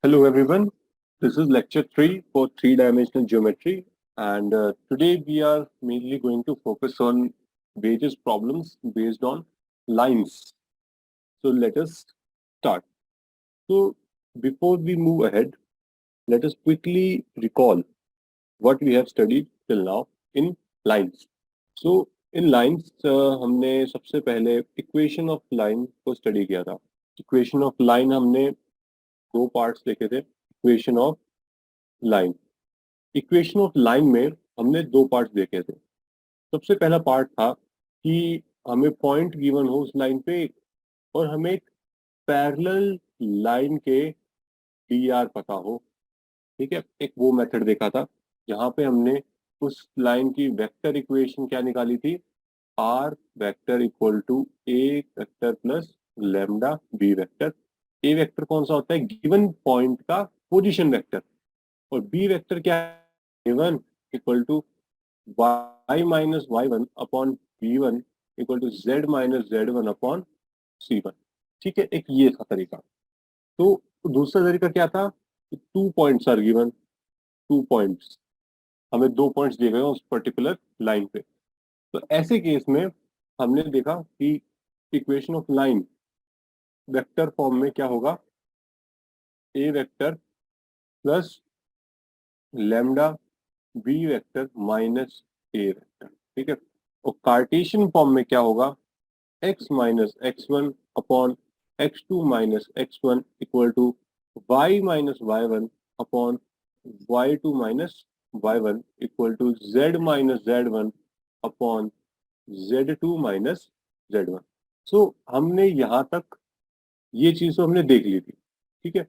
Hello everyone, this is lecture 3 for three-dimensional geometry, and today we are mainly going to focus on various problems based on lines. So let us start. So before we move ahead, let us quickly recall what we have studied till now in lines. So in lines हमने सबसे पहले equation of line को study किया था. Equation of line हमने दो parts देखे थे. Equation of line equation of line में हमने दो पार्ट देखे थे. सबसे पहला पार्ट था कि हमें पॉइंट गिवन हो उस लाइन पे और हमें एक पैरेलल लाइन के डी आर पता हो. ठीक है, एक वो मेथड देखा था जहां पे हमने उस लाइन की वेक्टर इक्वेशन क्या निकाली थी, r vector equal to a vector plus lambda B vector. A vector कौन सा होता है, गिवन पॉइंट का पोजीशन वेक्टर, और बी वेक्टर क्या है, a1 equal to y minus y1 upon b1 equal to z minus z1 upon c1. ठीक है, एक ये था तरीका. तो दूसरा तरीका क्या था, two points are given, two points, हमें दो पॉइंट्स दिए गए उस पर्टिकुलर लाइन पे. तो ऐसे केस में हमने देखा कि equation of line vector form में क्या होगा, A vector plus lambda B vector minus A vector. ठीक है, और कार्टेशियन फॉर्म में क्या होगा, x minus x1 upon x2 minus x1 equal to y minus y1 upon y2 minus y1 equal to z minus z1 upon z2 minus z1. So हमने यहाँ तक ये चीज तो हमने देख ली थी. ठीक है,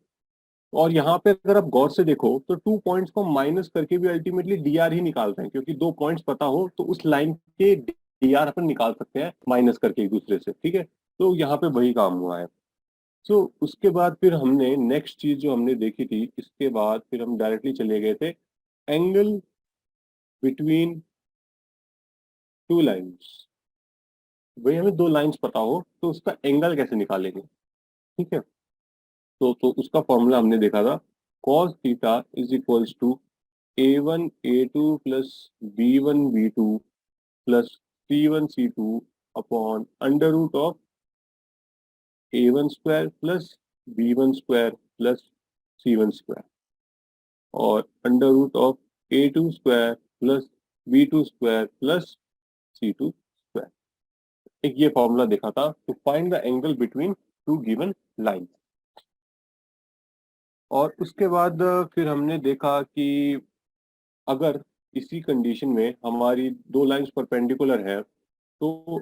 और यहाँ पे अगर आप गौर से देखो तो टू पॉइंट्स को माइनस करके भी अल्टीमेटली डी आर ही निकालते हैं, क्योंकि दो पॉइंट्स पता हो तो उस लाइन के डी आर अपन निकाल सकते हैं माइनस करके एक दूसरे से. ठीक है, तो यहाँ पे वही काम हुआ है. सो उसके बाद फिर हमने नेक्स्ट चीज जो हमने देखी थी, इसके बाद फिर हम डायरेक्टली चले गए थे एंगल बिटवीन टू लाइन्स. वही हमें दो लाइन्स पता हो तो उसका एंगल कैसे निकालेंगे. ठीक है, तो उसका फॉर्मूला हमने देखा था, cos theta is equals to a1 a2 plus b1 b2 plus c1 c2 upon under root of a1 square plus b1 square plus c1 square और under root of a2 square plus b2 square plus c2 square. एक ये formula देखा था to find the angle between two given lines. और उसके बाद फिर हमने देखा कि अगर इसी कंडीशन में हमारी दो लाइंस परपेंडिकुलर है तो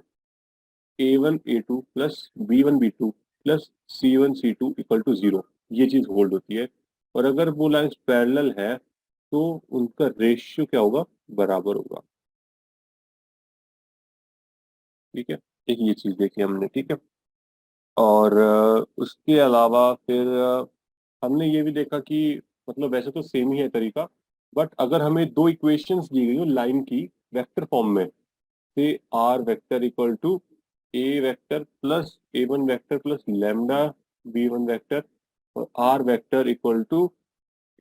a1 a2 plus b1 b2 plus c1 c2 equal to 0, ये चीज होल्ड होती है. और अगर वो लाइंस पैरेलल है तो उनका रेशियो क्या होगा, बराबर होगा. ठीक है, एक ये चीज देखी हमने. ठीक है, और उसके अलावा फिर हमने ये भी देखा कि मतलब वैसे तो सेम ही है तरीका, बट अगर हमें दो इक्वेशंस दी गई हो लाइन की वेक्टर फॉर्म में, से r vector equal to a vector plus a1 vector plus lambda b1 vector और r vector equal to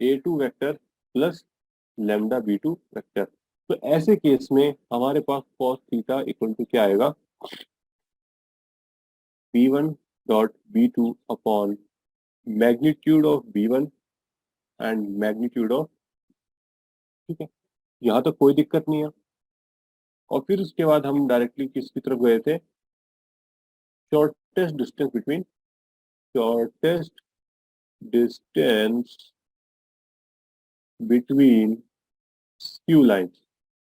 a2 vector plus lambda b2 vector. तो ऐसे केस में हमारे पास cos थीटा इक्वल टू क्या आएगा, b1 dot b2 upon magnitude of b1 and magnitude of. ठीक है, यहाँ तक कोई दिक्कत नहीं है. और फिर उसके बाद हम डायरेक्टली किसकी तरफ गए थे, shortest distance between shortest distance between skew lines.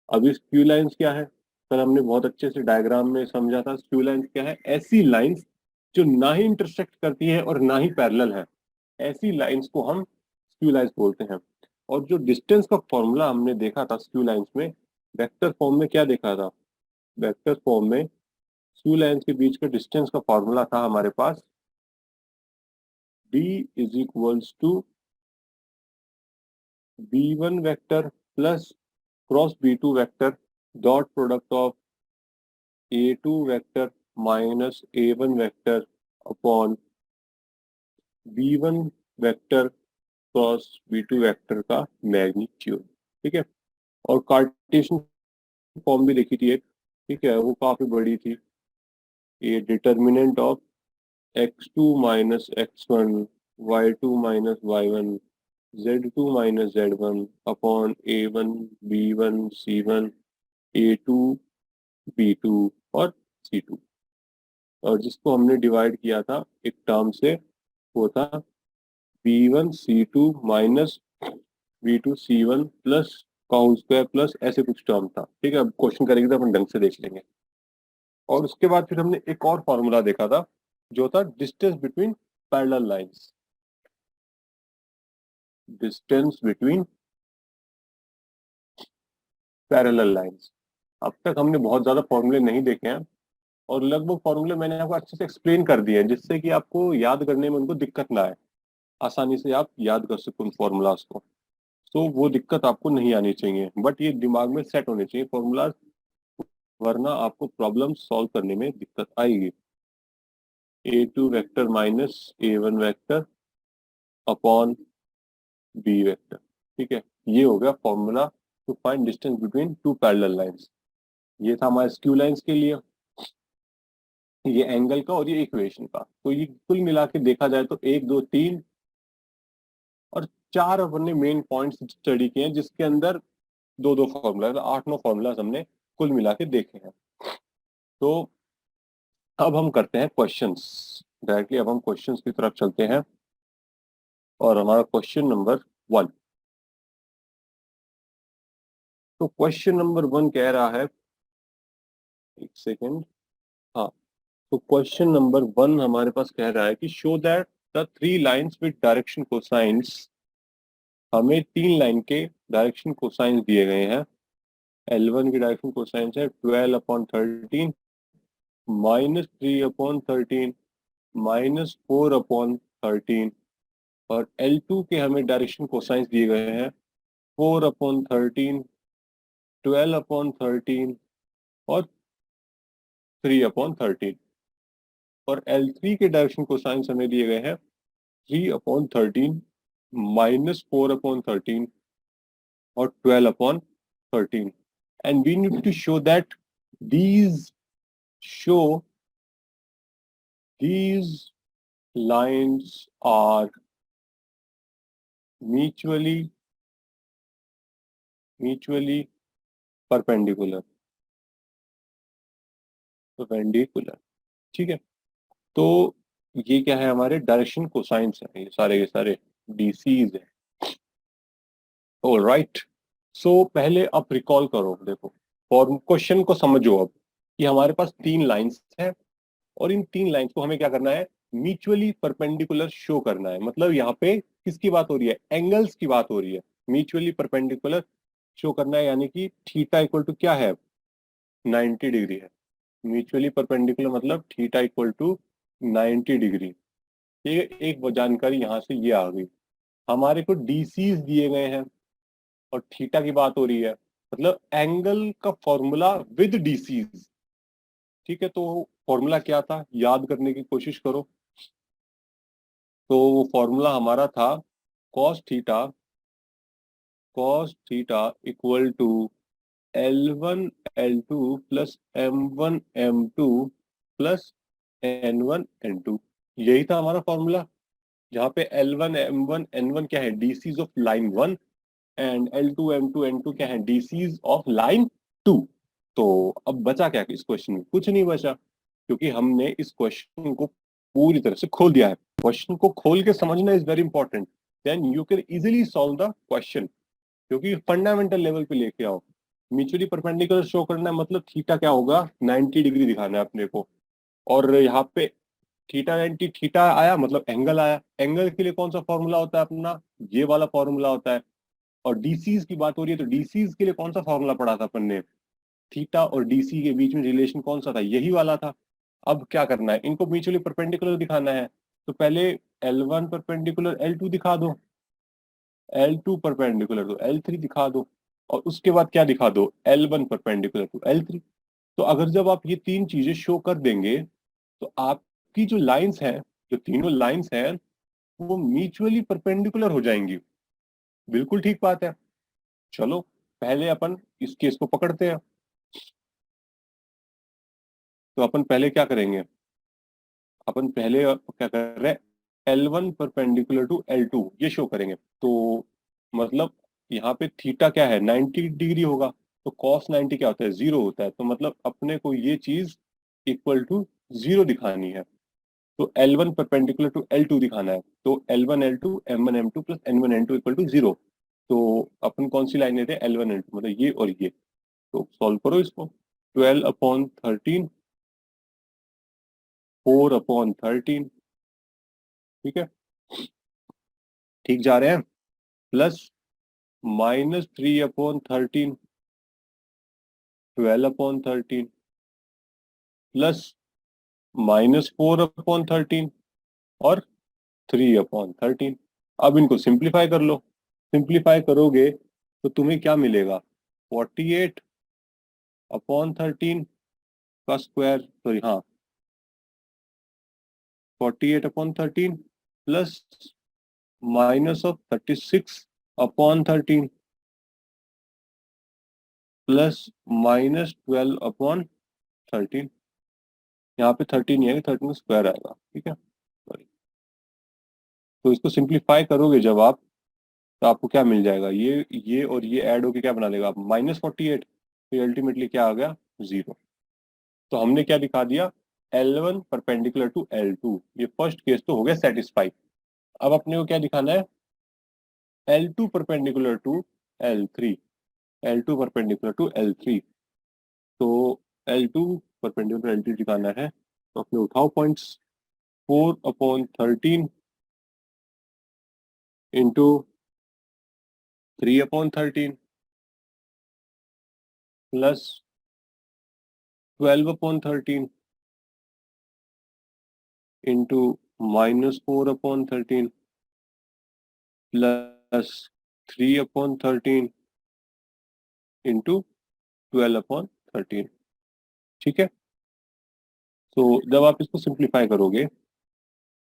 अभी स्क्यू लाइंस क्या है, कल हमने बहुत अच्छे से डायग्राम में समझा था. स्क्यू लाइंस क्या है, ऐसी लाइंस जो ना ही इंटरसेक्ट करती है और ना ही पैरेलल है, ऐसी लाइंस को हम स्क्यू लाइंस बोलते हैं. और जो डिस्टेंस का फॉर्मूला हमने देखा था स्क्यू लाइंस में, वेक्टर फॉर्म में क्या देखा था, वेक्टर फॉर्म में स्क्यू लाइंस के बीच का डिस्टेंस का फॉर्मूला था हमारे पास d is equals to b1 vector plus cross b2 vector dot product of a2 vector minus a1 vector upon b1 vector cross V2 vector का मैग्नीट्यूड, ठीक है। और कार्टेशियन फॉर्म भी देखी थी एक, ठीक है, वो काफी बड़ी थी। ये determinant of x2 minus x1, y2 minus y1, z2 minus z1 upon a1 b1 c1 a2 b2 और c2, और जिसको हमने डिवाइड किया था एक टर्म से, वो था b1 c2 minus b2 c1 plus का होल स्क्वायर प्लस ऐसे कुछ टर्म था, ठीक है। अब क्वेश्चन करेंगे तो अपन ढंग से देख लेंगे। और उसके बाद फिर हमने एक और फॉर्मूला देखा था जो था distance between parallel lines, distance between parallel lines. अब तक हमने बहुत ज्यादा फॉर्मूले नहीं देखे हैं, और लगभग फॉर्मूले मैंने आपको अच्छे से एक्सप्लेन कर दिए हैं, जिससे कि आपको याद करने में उनको दिक्कत ना आए, आसानी से आप याद कर सको उन फॉर्मूलाज को। तो वो दिक्कत आपको नहीं आनी चाहिए, बट ये दिमाग में सेट होने चाहिए फॉर्मूलाज, वरना आपको प्रॉब्लम सॉल्व करने में दिक्कत आएगी। a2 vector minus a1 vector upon b vector, ठीक है। ये हो गया formula to find distance between two parallel lines. ये था हमारे स्क्यू लाइंस के लिए, ये एंगल का और ये इक्वेशन का। तो ये कुल मिला के देखा जाए तो 1 2 3 और 4 अपन ने मेन पॉइंट्स स्टडी किए हैं, जिसके अंदर 2 2 फॉर्मूला, 8 9 फॉर्मूलाज हमने कुल मिला के देखे हैं। तो अब हम करते हैं क्वेश्चंस डायरेक्टली, अब हम क्वेश्चंस की तरफ चलते हैं। और हमारा क्वेश्चन नंबर 1, तो क्वेश्चन नंबर 1 कह रहा है, एक सेकेंड, हाँ, तो क्वेश्चन नंबर 1 हमारे पास कह रहा है कि show that the 3 lines with direction cosines, हमें 3 लाइन के डायरेक्शन कोसाइंस दिए गए हैं। L1 की डायरेक्शन कोसाइंस है 12/13 माइनस 3/13 माइनस 4/13, और L2 के हमें डायरेक्शन कोसाइंस दिए गए हैं 4/13, 12/13 और 3/13, और L3 के डायरेक्शन कोसाइंस हमें दिए गए हैं 3/13 माइनस 4/13 और 12/13, and we need to show that these show these lines are mutually perpendicular, ठीक है। तो ये क्या है, हमारे डायरेक्शन कोसाइंस है, ये सारे के सारे डीसीज है। ऑलराइट, सो पहले आप रिकॉल करो, देखो फॉर्म क्वेश्चन को समझो अब, कि हमारे पास 3 लाइंस हैं, और इन 3 लाइंस को हमें क्या करना है, म्यूचुअली परपेंडिकुलर शो करना है। मतलब यहाँ पे किसकी बात हो रही है, एंगल्स की बात हो रही है। म्यूचुअली परपेंडिकुलर शो करना है, यानी कि थीटा इक्वल टू क्या है, 90 डिग्री है। म्यूचुअली परपेंडिकुलर मतलब थीटा इक्वल टू 90 डिग्री। ये एक जानकारी यहाँ से ये आ गई। हमारे को डीसीज दिए गए हैं और थीटा की बात हो रही है, मतलब एंगल का फॉर्मूला विद डीसीज, ठीक है। तो फॉर्मूला क्या था, याद करने की कोशिश करो। तो वो फॉर्मूला हमारा था cos theta equal to L1 L2 plus M1 M2 plus N1 N2। यही था हमारा फॉर्मूला, जहाँ पे L1 M1 N1 क्या है, DCs of line 1, and L2 M2 N2 क्या है, डीसीज ऑफ लाइन 2। तो अब बचा क्या इस क्वेश्चन में, कुछ नहीं बचा, क्योंकि हमने इस क्वेश्चन को पूरी तरह से खोल दिया है। क्वेश्चन को खोल के समझना is very important, then you can easily solve the question, क्योंकि फंडामेंटल लेवल पे लेके आओ। म्यूचुअली परपेंडिकुलर शो करना है, मतलब थीटा क्या होगा, 90 डिग्री दिखाना है अपने को। और यहाँ पे थीटा 90, थीटा आया मतलब एंगल आया। एंगल के लिए कौन सा फॉर्मूला होता है अपना, ये वाला फॉर्मूला होता है। और डीसीज की बात हो रही है, तो डीसीज के लिए कौन सा फॉर्मूला पढ़ा था अपन ने, थीटा और डीसी के बीच में रिलेशन कौन सा था, यही वाला था। अब क्या करना है, इनको म्यूचुअली परपेंडिकुलर दिखाना है, तो पहले L1 परपेंडिकुलर L2 दिखा दो, L2 परपेंडिकुलर तो L3 दिखा दो, और उसके बाद क्या दिखा दो, L1 परपेंडिकुलर टू L3। तो अगर जब आप ये 3 चीजें शो कर देंगे, तो आपकी जो लाइंस हैं, जो तीनों लाइंस हैं, वो म्यूचुअली परपेंडिकुलर हो जाएंगी। बिल्कुल ठीक बात है। चलो पहले अपन इस केस को पकड़ते हैं। तो अपन पहले क्या करेंगे, अपन पहले क्या कर रहे हैं, L1 परपेंडिकुलर टू L2 ये शो करेंगे। तो मतलब यहाँ पे थीटा क्या है, 90 डिग्री होगा। तो cos 90 क्या होता है, 0 होता है। तो मतलब अपने को ये चीज इक्वल टू 0 दिखानी है। तो L1 परपेंडिकुलर टू L2 दिखाना है। तो L1 L2 M1 M2 plus N1 N2 equal to 0। तो अपन कौन सी लाइन लेते हैं, L1 L2, मतलब ये और ये। तो सॉल्व करो इसको। 12/13, 4/13, ठीक है, ठीक जा रहे हैं। प्लस -3/13, 12/13, प्लस -4/13 और 3/13। अब इनको सिंप्लीफाई कर लो। सिंप्लीफाई करोगे तो तुम्हें क्या मिलेगा, 48/13 का स्क्वायर, सॉरी हाँ, 48/13 प्लस -36/13 प्लस -12/13। यहाँ पे 13 है, 13 का स्क्वायर आएगा, ठीक है। सॉरी, तो इसको सिंप्लीफाई करोगे जब आप, तो आपको क्या मिल जाएगा, ये और ये ऐड होके क्या बना लेगा, -48। तो अल्टीमेटली क्या आ गया, 0। तो हमने क्या दिखा दिया, L1 परपेंडिकुलर टू L2, ये फर्स्ट केस तो हो गया सेटिस्फाई। अब अपने को क्या दिखाना है, L2 perpendicular to L3, L2 perpendicular to L3। तो L2 परपेंडिकुलर L3 दिखाना है। तो अपने उठाओ points, 4/13 into 3/13 plus 12/13 into -4/13 plus 3/13 into 12/13, ठीक है। तो जब आप इसको सिंप्लीफाई करोगे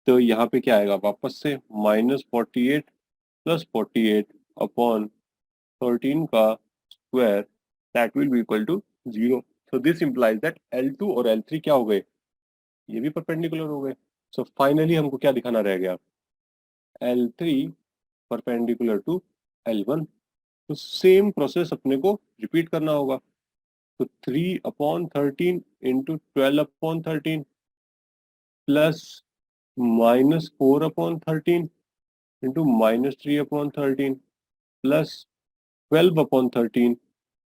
तो यहाँ पे क्या आएगा, वापस से -48 प्लस 48/13 का square, that will be equal to 0। So this implies that L2 और L3 क्या हो गए, ये भी परपेंडिकुलर हो गए। सो फाइनली हमको क्या दिखाना रह गया, L3 परपेंडिकुलर टू L1। तो सेम प्रोसेस अपने को रिपीट करना होगा। तो 3/13 into 12/13 plus -4/13 into -3/13 plus 12/13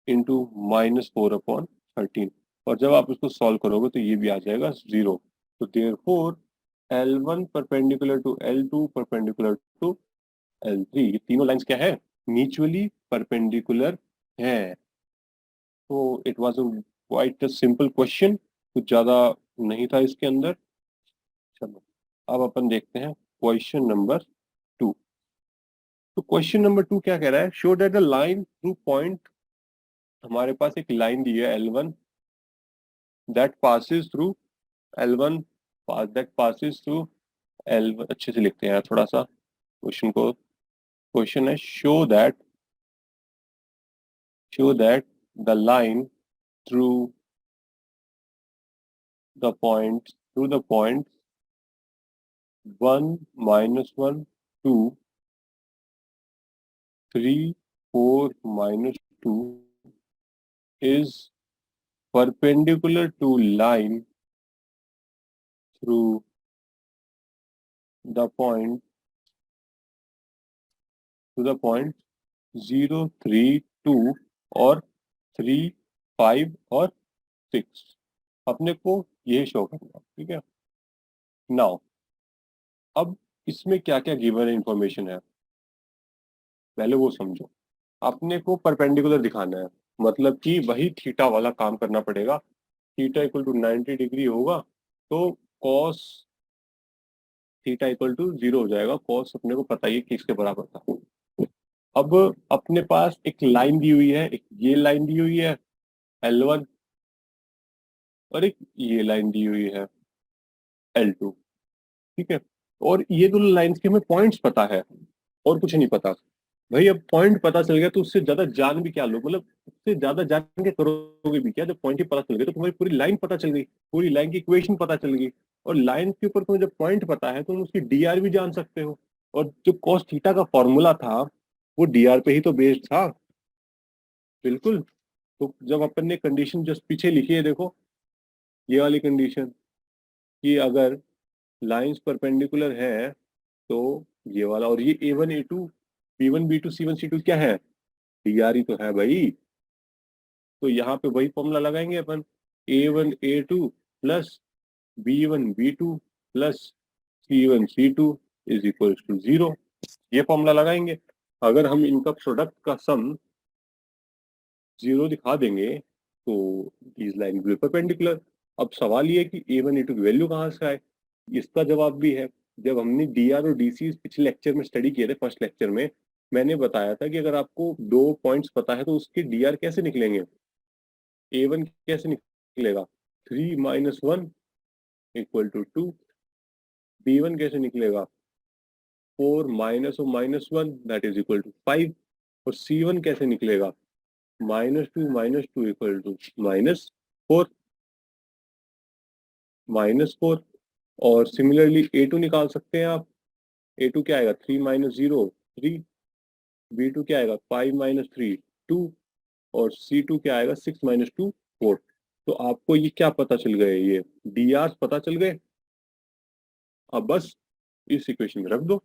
into -4/13। और जब आप इसको सॉल्व करोगे तो ये भी आ जाएगा 0। तो therefore L1 perpendicular to L2 perpendicular to L3, ये तीनों लाइंस क्या है, म्यूचुअली परपेंडिकुलर है। तो it was quite a simple question, कुछ ज्यादा नहीं था इसके अंदर। चलो अब अपन देखते हैं क्वेश्चन नंबर 2। तो क्वेश्चन नंबर 2 क्या कह रहा है, show that the line through point, हमारे पास एक लाइन दी है L1 that passes through L1 that passes through L1, अच्छे से लिखते हैं थोड़ा सा क्वेश्चन को। क्वेश्चन है, show that the line through the point 1 -1 2 3 4 -2 is perpendicular to line through the point 0 3 2 और 3 5 और 6 अपने को ये शो करना है, ठीक है। नाउ अब इसमें क्या क्या गिवन इंफॉर्मेशन है, पहले वो समझो। अपने को परपेंडिकुलर दिखाना है, मतलब कि वही थीटा वाला काम करना पड़ेगा। थीटा इक्वल टू 90 डिग्री होगा तो कॉस थीटा इक्वल टू 0 हो जाएगा। कॉस अपने को पता ही है किसके बराबर था। अब अपने पास एक लाइन दी हुई है, एक ये लाइन दी हुई है L1 और एक ये लाइन दी हुई है L2, ठीक है। और ये दोनों लाइंस के हमें पॉइंट्स पता है और कुछ नहीं पता। भाई अब पॉइंट पता चल गया तो उससे ज्यादा जान भी क्या लो, मतलब उससे ज्यादा जान के करोगे भी क्या, जब पॉइंट ही पता चल गया तो तुम्हारी पूरी लाइन पता चल गई, पूरी लाइन की इक्वेशन पता चल गई। और लाइन के ऊपर तुम्हें जब पॉइंट पता है तो तुम उसकी डीआर भी जान सकते हो। और जो कॉस थीटा का फॉर्मूला था वो डीआर पे ही तो बेस्ड था। बिल्कुल। तो जब अपन ने कंडीशन जस्ट पीछे लिखी है देखो, ये वाली कंडीशन, कि अगर लाइंस परपेंडिकुलर है तो ये वाला, और ये A1 A2 B1 B2 C1 C2 क्या है, डीआर ही तो है भाई। तो यहाँ पे वही फॉर्मूला लगाएंगे अपन, A1 A2 plus B1 B2 plus C1 C2 is equal to 0। ये फॉर्मूला लगाएंगे। अगर हम इनका प्रोडक्ट का सम 0 दिखा देंगे तो इस लाइन भी परपेंडिकुलर। अब सवाल ये है कि A1 A2 की वैल्यू कहाँ से आए। इसका जवाब भी है। जब हमने डीआर और डीसी पिछले लेक्चर में स्टडी किए थे, फर्स्ट लेक्चर में, मैंने बताया था कि अगर आपको दो पॉइंट्स पता है तो उसके डीआर कैसे निकलेंगे। A1 कैसे निकलेगा, 3 - 1 इक्वल टू 2। B1 कैसे निकलेगा, 4 - 1 दैट इज इक्वल टू 5। और C1 कैसे निकलेगा, -2 - 2 इक्वल टू -4, -4। और सिमिलरली A2 निकाल सकते हैं आप। A2 क्या आएगा, 3 - 0 3। B2 क्या आएगा, 5 - 3 2। और C2 क्या आएगा, 6 - 2 4। तो आपको ये क्या पता चल गए, ये डी आर पता चल गए। अब बस इस इक्वेशन में रख दो।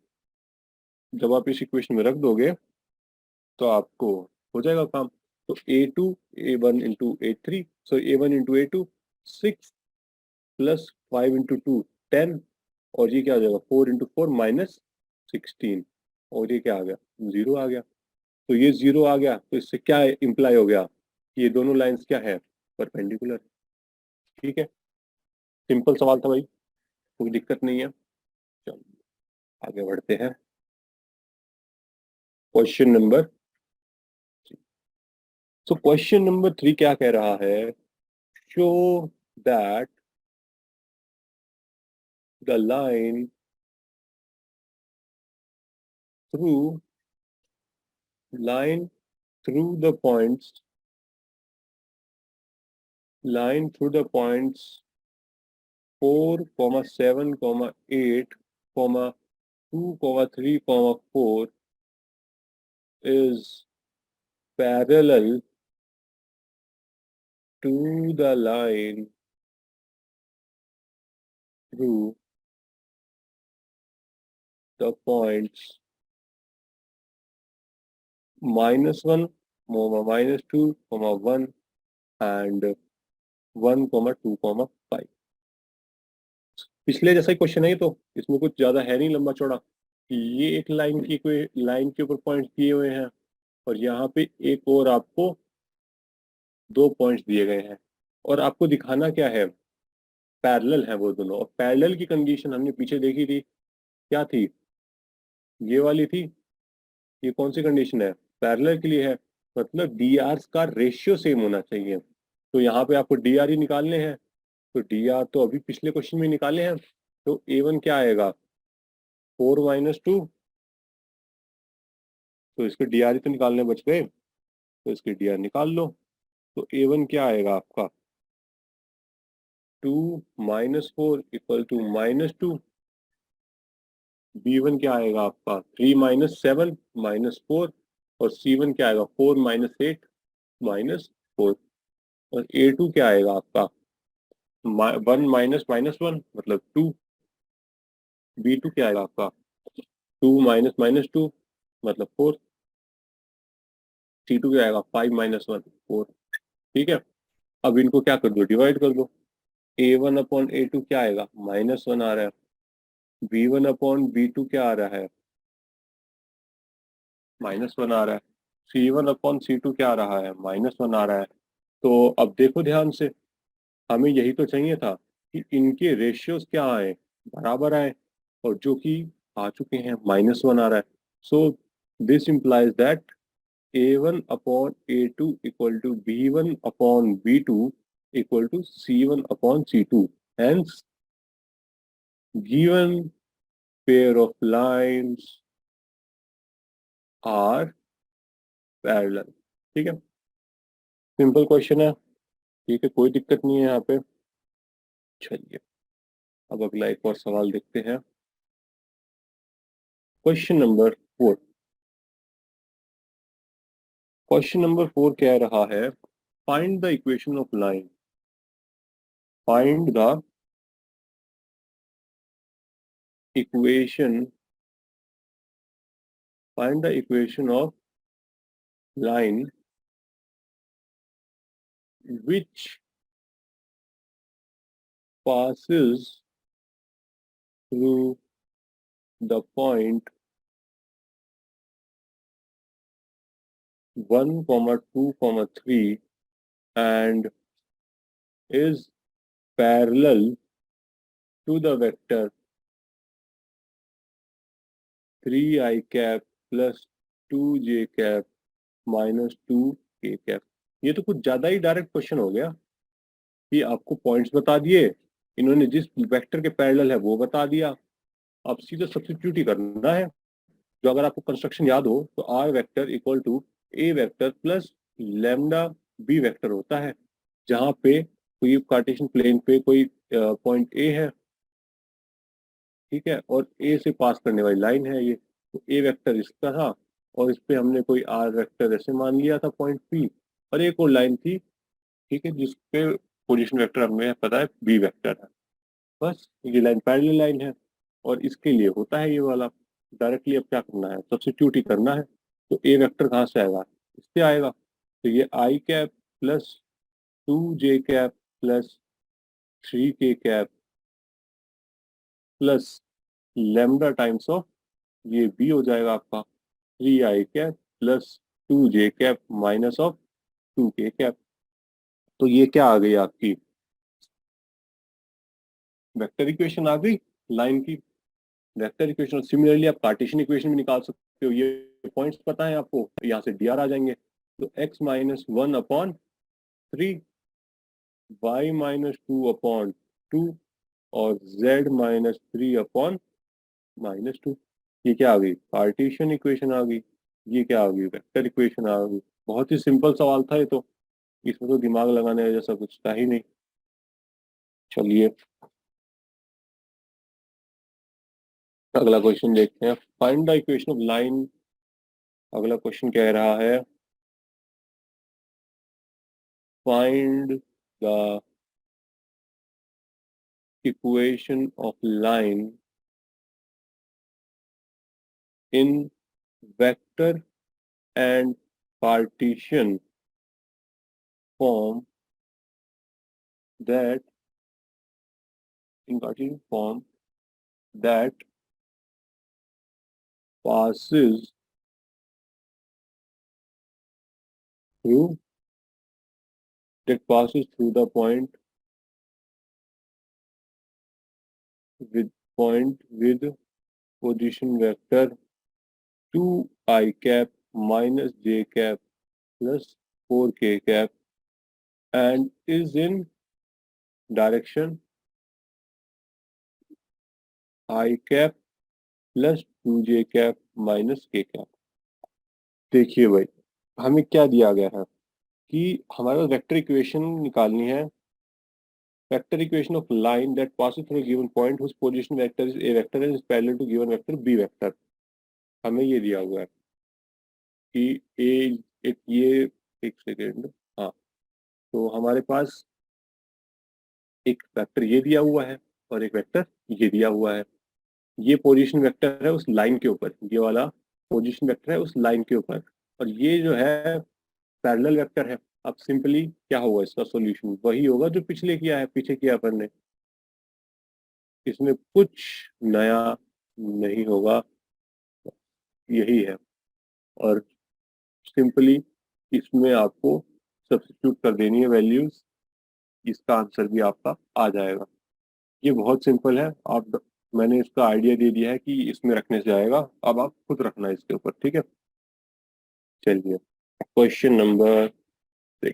जब आप इस इक्वेशन में रख दोगे तो आपको हो जाएगा काम। तो A1 × A3, सो A1 × A2 6 प्लस 5 × 2 10। और ये क्या हो जाएगा, 4 × 4 -16। और ये क्या आ गया, 0 आ गया। तो ये 0 आ गया तो इससे क्या इंप्लाई हो गया कि ये दोनों लाइंस क्या है, परपेंडिकुलर। ठीक है, सिंपल सवाल था भाई, कोई दिक्कत नहीं है। चलो आगे बढ़ते हैं। Question number, so question number 3 क्या कह रहा है, show that the line through line through the points line through the points 4, 7, 8, 2, 3, 4 is parallel to the line through the points -1, -2, 1 and 1, 2, 5। पिछले जैसा ही क्वेश्चन है ये, तो इसमें कुछ ज्यादा है नहीं लंबा चौड़ा। ये एक लाइन की कोई लाइन के ऊपर पॉइंट दिए हुए हैं और यहाँ पे एक और आपको दो पॉइंट्स दिए गए हैं और आपको दिखाना क्या है, पैरेलल है वो दोनों। और पैरेलल की कंडीशन हमने पीछे देखी थी, क्या थी, ये वाली थी। ये कौन सी कंडीशन है, पैरेलल के लिए है, मतलब डी आर का रेशियो सेम होना चाहिए। तो यहाँ पे आपको डी आर ही निकालने हैं। तो डी आर तो अभी पिछले क्वेश्चन में निकाले हैं। तो A1 क्या आएगा, 4 - 2। तो इसके डी आर ही तो निकालने बच गए, तो इसके डी आर निकाल लो। तो A1 क्या आएगा आपका, 2 - 4 इक्वल टू -2। B1 क्या आएगा आपका, 3 - 7 -4। और C1 क्या आएगा, 4 - 8 -4। और A2 क्या आएगा आपका, 1 - 1 मतलब 2। B2 क्या आएगा आपका, 2 - 2 मतलब 4। C2 क्या आएगा, 5 - 1 4। ठीक है, अब इनको क्या कर दो, डिवाइड कर दो। A1/A2 क्या आएगा, -1 आ रहा है। B1/B2 क्या आ रहा है, -1 आ रहा है। C1/C2 क्या आ रहा है, -1 आ रहा है। तो अब देखो ध्यान से, हमें यही तो चाहिए था कि इनके रेशियोज क्या आए, बराबर आए। और जो कि आ चुके हैं, -1 आ रहा है। So this implies that A1/A2 equal to B1/B2 equal to C1/C2। Hence given pair of lines are parallel. ठीक है, सिंपल क्वेश्चन है। ठीक है, कोई दिक्कत नहीं है यहाँ पे। चलिए अब अगला एक और सवाल देखते हैं। Question number 4। क्वेश्चन नंबर 4 कह रहा है, find the equation of line. Find the equation find the equation of line which passes through the point 1, 2, 3 and is parallel to the vector 3i cap plus 2j cap minus 2k cap। ये तो कुछ ज्यादा ही direct question हो गया कि आपको points बता दिए, इन्होंने जिस वेक्टर के पैरेलल है वो बता दिया, अब सीधे सब्स्टिट्यूट ही करना है। जो अगर आपको कंस्ट्रक्शन याद हो तो r vector equal to a vector plus lambda B vector होता है, जहां पे कोई कार्टेशियन प्लेन पे कोई पॉइंट ए है, ठीक है, और ए से पास करने वाली लाइन है ये, तो ए वेक्टर इसका था और इस पे हमने कोई आर वेक्टर ऐसे मान लिया था पॉइंट पी, और एक और लाइन थी, ठीक है, जिसपे पोजीशन वेक्टर हमें पता है बी वेक्टर है। बस ये लाइन पैरेलल लाइन है और इसके लिए होता है ये वाला। डायरेक्टली अब क्या करना है, सब्स्टिट्यूट ही करना है। तो ए वेक्टर कहाँ से आएगा, इससे आएगा। तो ये i cap plus 2j cap plus 3k cap plus lambda times of ये बी हो जाएगा आपका 3i cap plus 2j cap minus of 2k cap. तो ये क्या आ गई आपकी वेक्टर इक्वेशन आ गई लाइन की। वेक्टर इक्वेशन, सिमिलरली आप कार्टेशियन इक्वेशन भी निकाल सकते हो। ये पॉइंट्स पता है आपको, यहाँ से डी आर आ जाएंगे। तो x माइनस 1/3, y माइनस 2/2 और z माइनस 3/-2। ये क्या आ गई, कार्टेशियन इक्वेशन आ गई। ये क्या आ गई, वेक्टर इक्वेशन आ गई। बहुत ही सिंपल सवाल था ये तो, इसमें तो दिमाग लगाने जैसा कुछ था ही नहीं। चलिए अगला क्वेश्चन देखते हैं। Find the equation of line. अगला क्वेश्चन कह रहा है, find the equation of line in vector and partition form that that passes through the point with position vector 2i cap minus j cap plus 4k cap and is in direction I cap plus 2j cap minus k cap। देखिए भाई, हमें क्या दिया गया है कि हमारा vector equation निकालनी है। Vector equation of line that passes through a given point whose position vector is a vector and is parallel to given vector b vector। हमें ये दिया हुआ है कि ए एक ये, एक सेकेंड, हाँ, तो हमारे पास एक वेक्टर ये दिया हुआ है और एक वेक्टर ये दिया हुआ है। ये पोजीशन वेक्टर है उस लाइन के ऊपर, ये वाला पोजीशन वेक्टर है उस लाइन के ऊपर, और ये जो है पैरेलल वेक्टर है। अब सिंपली क्या होगा, इसका सॉल्यूशन वही होगा जो पिछले किया है, पीछे किया अपन ने। इसमें कुछ नया नहीं होगा, यही है। और सिंपली इसमें आपको सब्स्टिट्यूट कर देनी है वैल्यूज, इसका आंसर भी आपका आ जाएगा। ये बहुत सिंपल है। आप, मैंने इसका आइडिया दे दिया है कि इसमें रखने से आएगा, अब आप खुद रखना है इसके ऊपर, ठीक है। चलिए क्वेश्चन नंबर 6।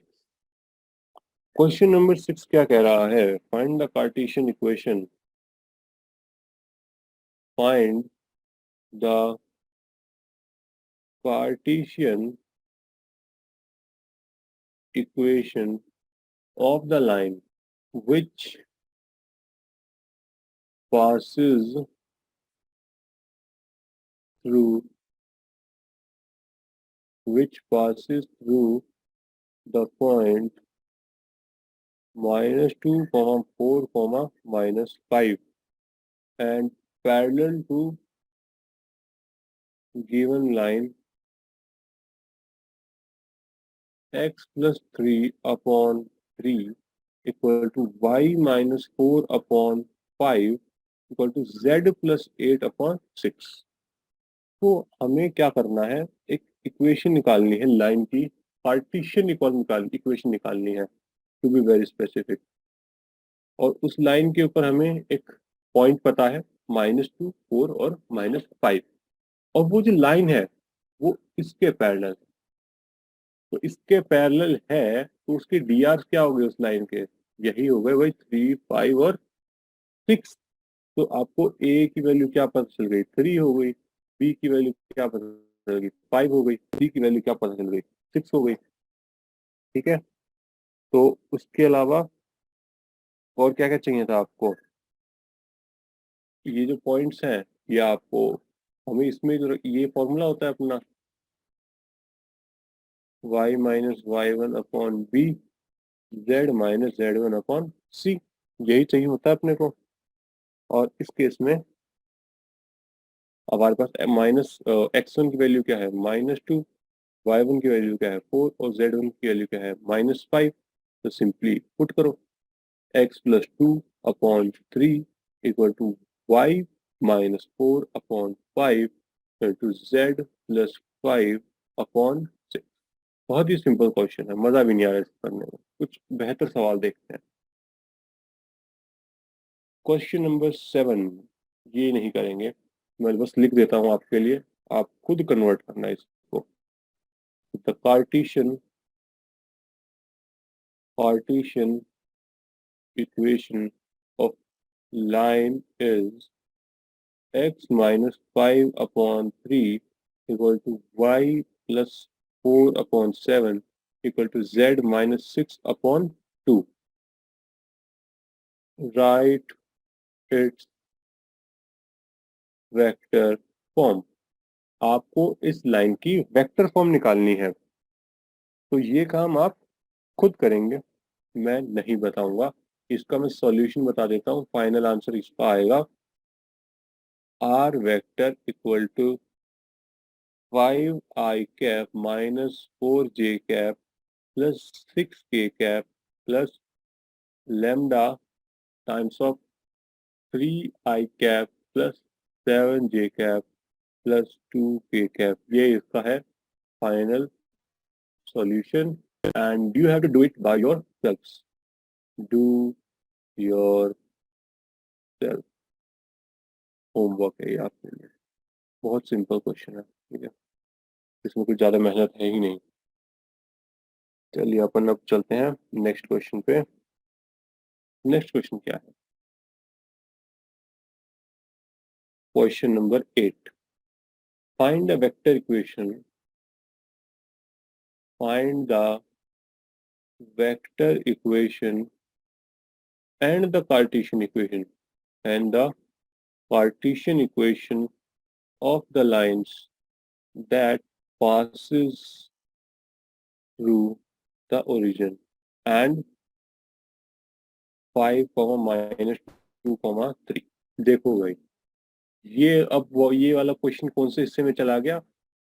क्वेश्चन नंबर 6 क्या कह रहा है, find the Cartesian equation find the Cartesian equation of the line which passes through the point -2, 4, -5 and parallel to given line x plus 3 upon 3 equal to y minus 4 upon 5 equal to z plus 8 upon 6। तो हमें क्या करना है, एक equation निकालनी है line की, partition equation निकालनी है टू बी वेरी स्पेसिफिक। और उस लाइन के ऊपर हमें एक पॉइंट पता है -2, 4 और -5, और वो जो लाइन है वो इसके पैरेलल है। तो इसके पैरेलल है तो उसके dr क्या हो गए उस लाइन के, यही हो गए भाई 3, 5 और 6। तो आपको a की वैल्यू क्या पता चल गई, 3 हो गई, b की वैल्यू क्या पता चल गई, 5 हो गई, c की वैल्यू क्या पता चल गई, 6 हो गई। ठीक है, तो उसके अलावा और क्या क्या चाहिए था आपको, ये जो पॉइंट्स हैं ये आपको, हमें इसमें जो ये फॉर्मूला होता है अपना y minus y1 upon b, z minus z1 upon c, यही चाहिए होता है अपने को। और इस केस में हमारे पास x1 की वैल्यू क्या है -2, y1 की वैल्यू क्या है 4 और z1 की वैल्यू क्या है -5। तो सिंपली पुट करो x plus 2 upon 3 equal to y minus 4 upon 5 equal to z plus 5 upon 6। बहुत ही सिंपल क्वेश्चन है, मजा भी नहीं आ रहा है इसको करने में। कुछ बेहतर सवाल देखते हैं। क्वेश्चन नंबर 7 ये नहीं करेंगे, मैं बस लिख देता हूँ आपके लिए, आप खुद कन्वर्ट करना है इसको। The partition equation of line is x minus 5 upon 3 equal to y plus 4 upon 7 equal to z minus 6 upon 2. Write its vector form. आपको इस लाइन की वेक्टर फॉर्म निकालनी है, तो ये काम आप खुद करेंगे, मैं नहीं बताऊंगा। इसका मैं सॉल्यूशन बता देता हूँ। फाइनल आंसर इसका आएगा r vector equal to 5i cap minus 4j cap plus 6k cap plus lambda times of 3i cap plus 7j cap plus 2k cap. ये इसका है final solution, and you have to do it by yourself. Do yourself homework है ये आपके लिए, बहुत simple question है। ठीक है, इसमें कुछ ज्यादा मेहनत है ही नहीं। चलिए अपन अब चलते हैं नेक्स्ट क्वेश्चन पे। नेक्स्ट क्वेश्चन क्या है, question number 8। Find the vector equation, find the vector equation and the Cartesian equation and the Cartesian equation of the lines that passes through the origin and 5, -2, 3। देखो भाई, ये अब ये वाला question कौन से हिस्से में चला गया,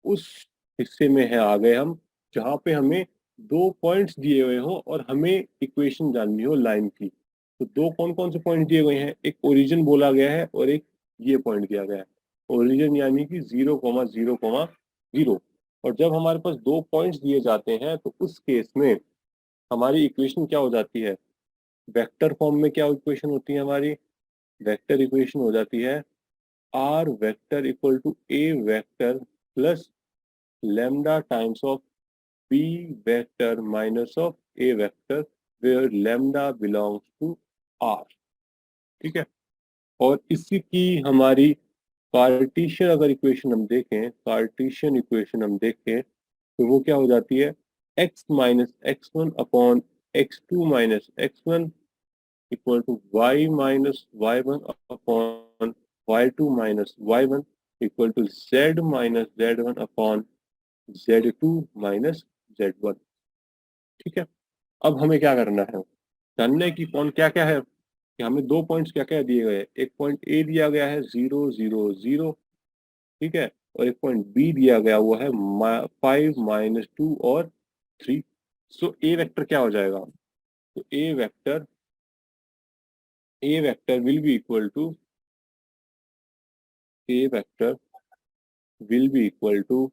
उस हिस्से में है आ गए हम जहाँ पे हमें दो पॉइंट्स दिए हुए हो और हमें इक्वेशन जाननी हो लाइन की। तो दो कौन कौन से पॉइंट दिए गए हैं, एक ओरिजिन बोला गया है और एक ये पॉइंट दिया गया है। ओरिजिन यानी कि 0,0,0। और जब हमारे पास दो पॉइंट्स दिए जाते हैं तो उस केस में हमारी इक्वेशन क्या हो जाती है, वेक्टर फॉर्म में क्या इक्वेशन होती है हमारी, वेक्टर इक्वेशन हो जाती है r vector equal to a vector plus lambda times of b vector minus of a vector where lambda belongs to r। ठीक है, और इसी की हमारी कार्टीशियन अगर इक्वेशन हम देखें, कार्टीशियन इक्वेशन हम देखें तो वो क्या हो जाती है, x minus x one upon x two minus x one equal to y minus y one upon y two minus y one equal to z minus z one upon z two minus z one. ठीक है, अब हमें क्या करना है, जानना है कि कौन क्या क्या है, कि हमें दो पॉइंट्स क्या क्या दिए गए हैं। एक पॉइंट ए दिया गया है 0 0 0, ठीक है, और एक पॉइंट बी दिया गया हुआ है 5 - 2 और 3। सो ए वेक्टर क्या हो जाएगा, तो a vector will be equal to, a vector will be equal to,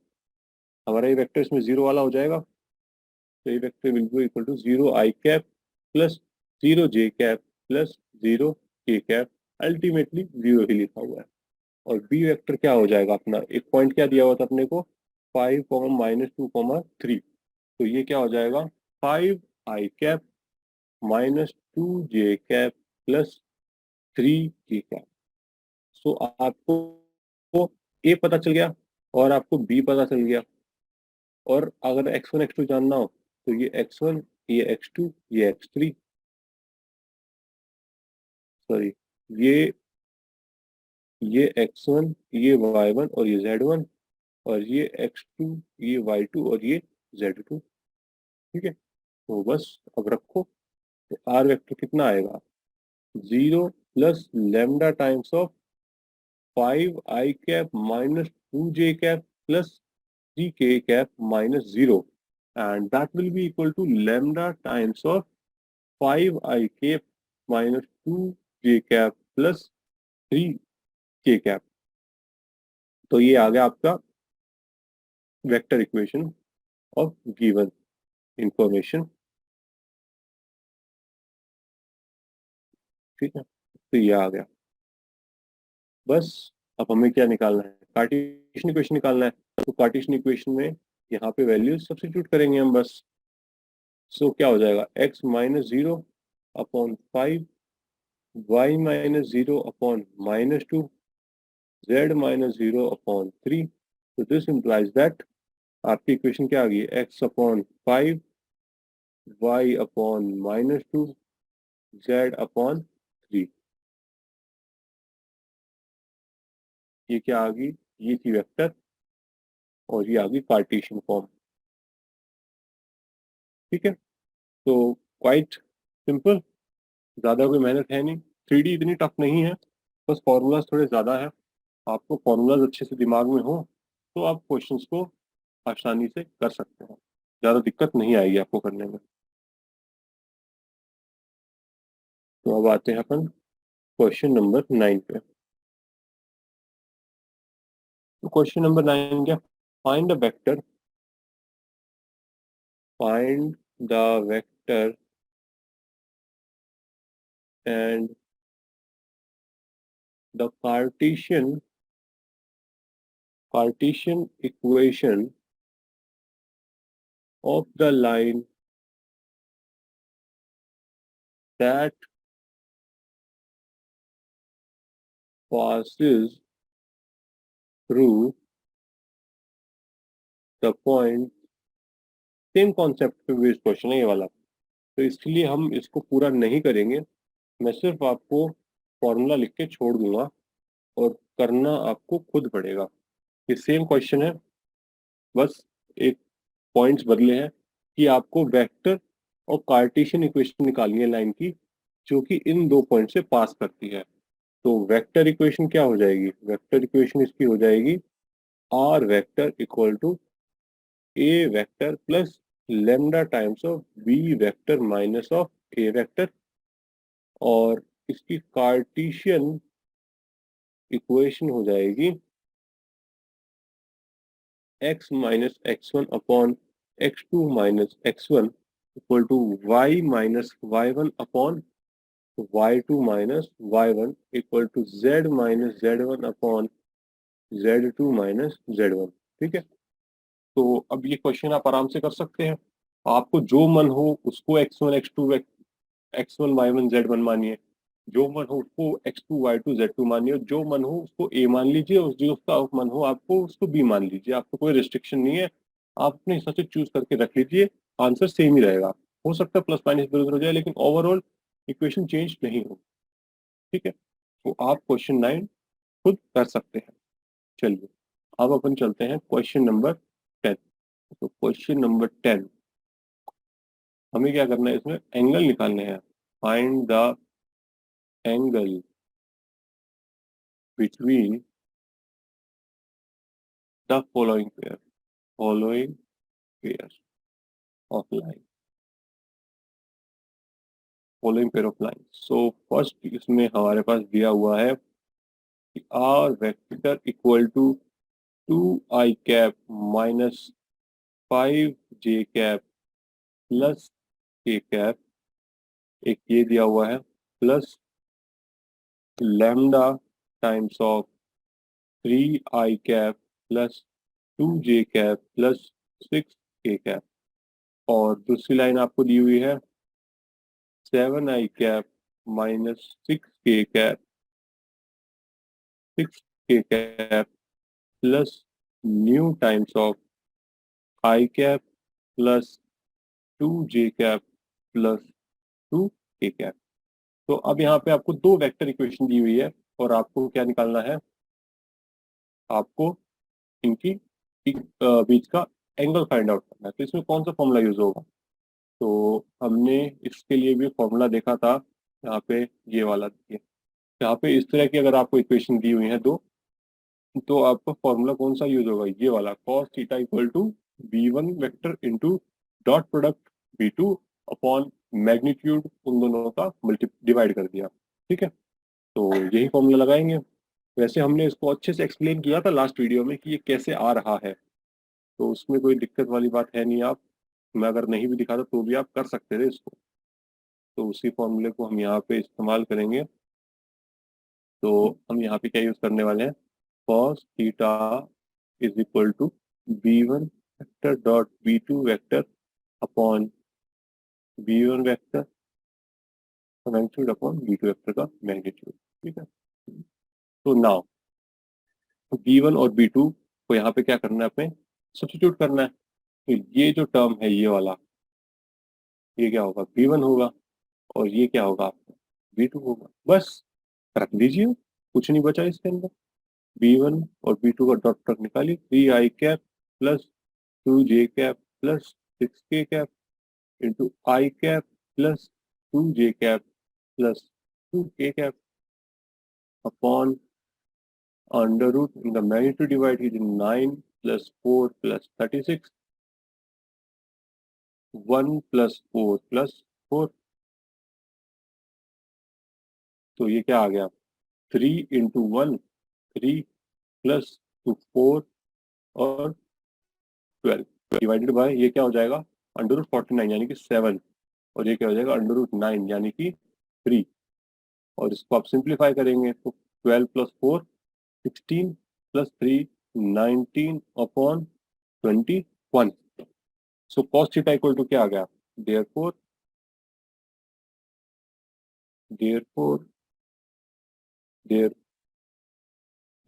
हमारा ए वेक्टर इसमें जीरो वाला हो जाएगा, तो a vector will be equal to 0 i cap plus 0 j cap plus 0 k cap, ultimately 0 ही लिखा हुआ है। और बी वेक्टर क्या हो जाएगा अपना, एक पॉइंट क्या दिया हुआ था अपने को 5, -2, 3, तो ये क्या हो जाएगा 5 i cap -2 j cap plus 3 k cap. So आपको ए पता चल गया और आपको बी पता चल गया, और अगर x1 x2 जानना हो तो ये x1, ये x2, ये x3, सॉरी, ये ये x1, ये y1 और ये z1, और ये x2, ये y2 और ये z2। ठीक है, तो बस अब रखो, तो आर वेक्टर कितना आएगा, 0 + λ times of 5 i cap -2 j cap plus 3 k cap -0, and that will be equal to lambda times of 5 i cap -2 j cap plus 3 k cap. तो ये आ गया आपका vector equation of given information. ठीक है, तो ये आ गया। बस अब हमें क्या निकालना है, कार्टेशियन इक्वेशन निकालना है। तो कार्टेशियन इक्वेशन में यहाँ पे वैल्यूज सब्स्टिट्यूट करेंगे हम बस। सो क्या हो जाएगा, x -0/5, y -0/-2, z -0/3। तो दिस इम्प्लाइज दैट आपकी इक्वेशन क्या आ गई, x/5, y/-2, z/3। ये क्या आ गई, ये थी वेक्टर, और ये आ गई कार्टेशियन फॉर्म। ठीक है, तो क्वाइट सिंपल, ज्यादा कोई मेहनत है नहीं, 3D इतनी टफ नहीं है, बस फॉर्मूलाज थोड़े ज्यादा है। आपको फॉर्मूलाज अच्छे से दिमाग में हो तो आप क्वेश्चंस को आसानी से कर सकते हैं, ज्यादा दिक्कत नहीं आएगी आपको करने में। तो अब आते हैं अपन क्वेश्चन नंबर 9 पे। तो क्वेश्चन नंबर 9 क्या, find the vector, find the vector and the Cartesian equation of the line that passes through the point। Same concept पे बेस्ड क्वेश्चन है ये वाला, तो इसलिए हम इसको पूरा नहीं करेंगे, मैं सिर्फ आपको फॉर्मूला लिख के छोड़ दूंगा और करना आपको खुद पड़ेगा। ये सेम क्वेश्चन है, बस एक पॉइंट्स बदले हैं कि आपको वेक्टर और कार्टेशियन इक्वेशन निकालनी है लाइन की, जो कि इन दो पॉइंट से पास करती है। तो वेक्टर इक्वेशन क्या हो जाएगी, वेक्टर इक्वेशन इसकी हो जाएगी r vector equal to a vector plus lambda times of b vector minus of a vector, और इसकी कार्टेशियन इक्वेशन हो जाएगी x - x1 upon x2 - x1 equal to y - y1 upon y2 - y1 equal to z - z1 upon z2 - z1। ठीक है, तो अब ये question आप आराम से कर सकते हैं, आपको जो मन हो उसको x1 x2 x1 y1 z1 मानिए, जो मन हो उसको x2 y2 z2 मानिए, जो मन हो उसको a मान लीजिए, और जो उसका मन हो आपको उसको b मान लीजिए। आपको कोई रिस्ट्रिक्शन नहीं है, आप अपने हिसाब से चूज करके रख लीजिए, आंसर सेम ही रहेगा। हो सकता है प्लस माइनस इधर उधर हो जाए, लेकिन ओवरऑल इक्वेशन चेंज नहीं हो। ठीक है, तो आप क्वेश्चन 9 खुद कर सकते हैं। चलिए अब अपन चलते हैं क्वेश्चन नंबर 10। तो क्वेश्चन नंबर 10, हमें क्या करना है, इसमें एंगल निकालने हैं। Find the angle between the following pair of line, following pair of line. So first इसमें हमारे पास दिया हुआ है कि r vector equal to 2i minus 5j plus k, एक ये दिया हुआ है, plus lambda times of 3i plus 2j plus 6k, और दूसरी लाइन आपको दी हुई है 7i minus 6k plus mu times of i plus 2j plus 2k। तो अब यहाँ पे आपको दो वेक्टर इक्वेशन दी हुई है, और आपको क्या निकालना है, आपको इनकी बीच का एंगल फाइंड आउट करना है। तो इसमें कौन सा फॉर्मूला यूज होगा, तो हमने इसके लिए भी फॉर्मूला देखा था, यहाँ पे ये वाला देखिए। यहाँ पे इस तरह की अगर आपको इक्वेशन दी हुई है दो, तो आपका फॉर्मूला कौन सा यूज होगा, ये वाला, cos theta equal to b1 vector into dot product b2 upon magnitude उन दोनों का मल्टी डिवाइड कर दिया। ठीक है, तो यही फॉर्मूला लगाएंगे। वैसे हमने इसको अच्छे से एक्सप्लेन किया था लास्ट वीडियो में कि ये कैसे आ रहा है, तो उसमें कोई दिक्कत वाली बात है नहीं। आप, मैं अगर नहीं भी दिखाता तो भी आप कर सकते थे इसको। तो उसी फॉर्मूले को हम यहाँ पे इस्तेमाल करेंगे। तो हम यहाँ पे क्या यूज करने वाले हैं, cos theta is equal to b1 vector dot b2 vector upon b1 vector magnitude upon b2 vector का मैग्नीट्यूड। ठीक है, तो नाउ b1 और b2 को यहाँ पे क्या करना है, अपने सब्स्टिट्यूट करना है। तो ये जो टर्म है ये वाला, ये क्या होगा, b1 होगा, और ये क्या होगा आपका, b2 होगा। बस रख दीजिए, कुछ नहीं बचा इसके अंदर। b1 और b2 का डॉट प्रोडक्ट निकालिए, 3i plus 2j plus 6k into i plus 2j plus 2k upon under root in the magnitude divide कीजिए 9 प्लस 4 प्लस 36, 1 प्लस 4 प्लस 4। तो ये क्या आ गया, 3 × 1 3 प्लस 2 4 और 12 डिवाइडेड बाय ये क्या हो जाएगा, अंडर रूट 49 यानी कि 7, और ये क्या हो जाएगा, अंडर रूट 9 यानी कि 3। और इसको आप सिंप्लीफाई करेंगे तो 12 plus 4 16 plus 3 19 upon 21। So cos theta equal to क्या आ गया, therefore therefore there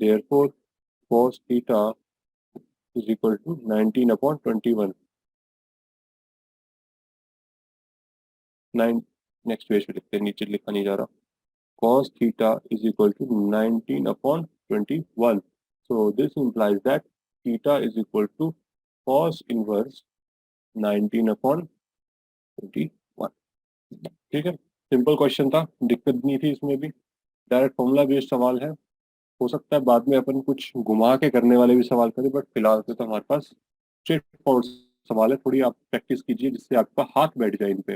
therefore cos theta is equal to 19 upon 21। 9 next page पे लिखते हैं, नीचे लिखा नहीं जा रहा। cos theta is equal to 19 upon 21. So this implies that theta is equal to cos inverse 19 upon 21. ठीक है, सिंपल क्वेश्चन था, दिक्कत नहीं थी इसमें भी, डायरेक्ट फॉर्मूला बेस्ड सवाल है। हो सकता है बाद में अपन कुछ घुमा के करने वाले भी सवाल करें, बट फिलहाल से तो हमारे पास स्ट्रेट फॉरवर्ड सवाल है। थोड़ी आप प्रैक्टिस कीजिए जिससे आपका हाथ बैठ जाए इन पे,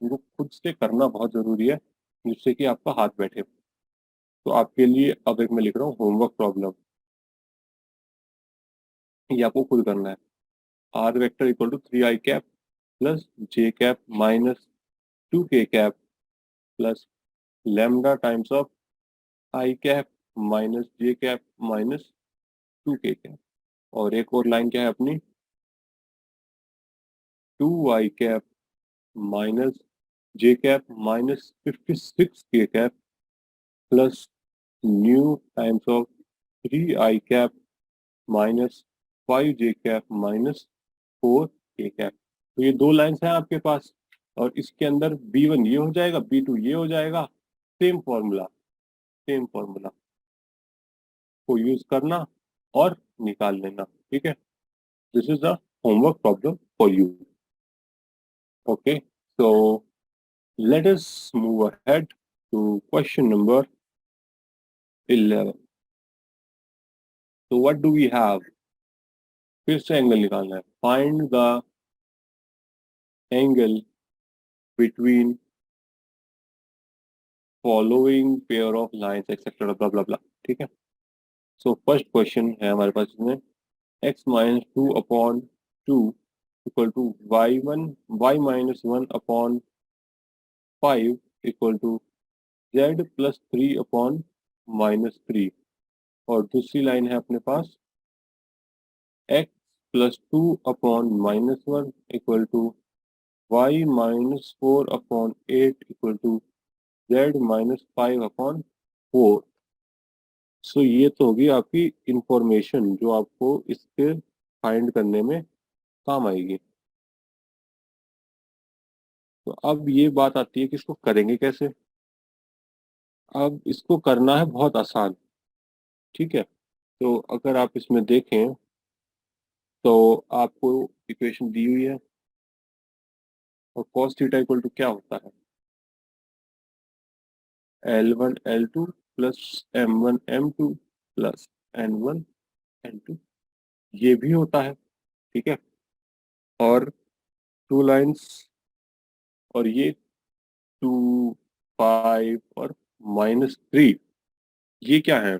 इनको खुद से करना बहुत जरूरी है जिससे कि आपका हाथ बैठे। तो आपके लिए अब एक मैं लिख रहा हूँ होमवर्क प्रॉब्लम, ये आपको खुद करना है। R vector equal to 3i plus j minus 2k plus lambda times of i minus j minus 2k। और एक और लाइन क्या है अपनी, 2i minus j minus 56k plus mu times of 3i cap minus 5j cap minus 4k cap. तो ये दो lines हैं आपके पास, और इसके अंदर B1 ये हो जाएगा, B2 ये हो जाएगा। सेम फॉर्मूला को यूज करना और निकाल लेना। ठीक है, this is the homework problem for you. Okay, so let us move ahead to question number 11. So what do we have? फिर से एंगल निकालना है। Find the angle between following pair of lines etc. blah blah blah। ठीक है, so first question है हमारे पास इसमें x minus 2 upon 2 equal to y minus 1 upon 5 equal to z plus 3 upon minus 3। और दूसरी लाइन है अपने पास x plus 2 upon minus 1 equal to y minus 4 upon 8 equal to z minus 5 upon 4। सो ये तो होगी आपकी इंफॉर्मेशन जो आपको इसके फाइंड करने में काम आएगी। तो अब ये बात आती है कि इसको करेंगे कैसे। अब इसको करना है बहुत आसान। ठीक है, तो अगर आप इसमें देखें तो आपको इक्वेशन दी हुई है, और cos थीटा इक्वल टू क्या होता है, L1 L2 plus M1 M2 plus N1 N2, ये भी होता है। ठीक है, और टू लाइंस, और ये 2 5 और -3, ये क्या है,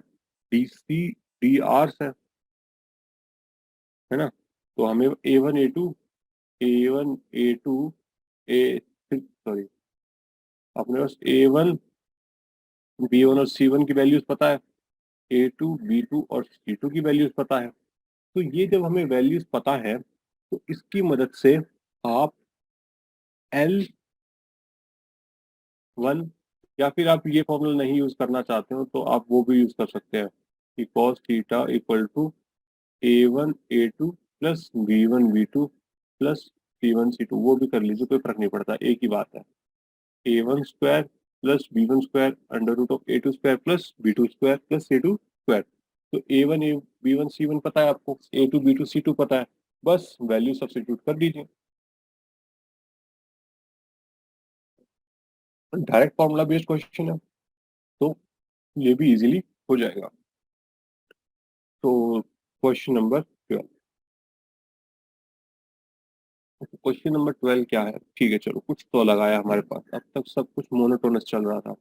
DC डी आर्स है ना। तो हमें A1 A2 ए सॉरी, अपने पास A1 B1 और C1 की वैल्यूज पता है, A2 B2 और C2 की वैल्यूज पता है। तो ये जब हमें वैल्यूज पता है तो इसकी मदद से आप L1, या फिर आप ये फॉर्मूला नहीं यूज करना चाहते हो तो आप वो भी यूज कर सकते हैं कि cos theta equal to A1 A2 plus B1 B2 plus C1 C2, वो भी कर लीजिए, कोई फर्क नहीं पड़ता, एक ही बात है। A1 square plus B1 square under root of A2 square plus B2 square plus C2 square. तो A1 B1 C1 पता है आपको, A2 B2 C2 पता है, बस वैल्यू सब्स्टिट्यूट कर दीजिए। डायरेक्ट फॉर्मूला बेस्ड क्वेश्चन है, तो ये भी इजीली हो जाएगा। तो क्वेश्चन नंबर 12, क्वेश्चन नंबर 12 क्या है, ठीक है चलो कुछ तो लगाया हमारे पास, अब तक सब कुछ मोनोटोनस चल रहा था।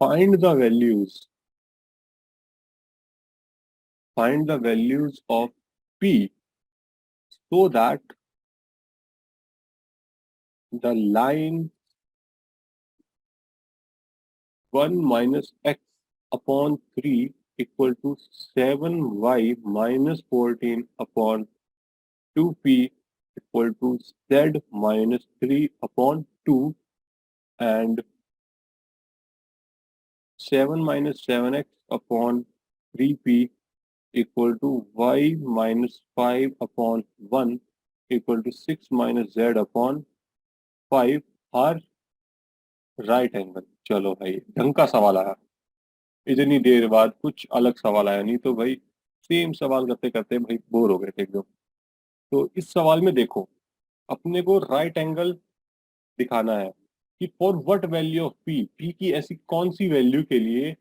Find the values, find the values of P so that the line 1 minus x upon 3 equal to 7y minus 14 upon 2p equal to z minus 3 upon 2, and 7 minus 7x upon 3p equal to y minus 5 upon 1 equal to 6 minus z upon 5 are right angle. चलो भाई, ढंग का सवाल आया, इतनी देर बाद कुछ अलग सवाल आया, नहीं तो भाई सेम सवाल करते करते भाई बोर हो गए थे एकदम। तो इस सवाल में देखो, अपने को राइट एंगल दिखाना है कि for what value of P, P की ऐसी कौन सी वैल्यू के लिए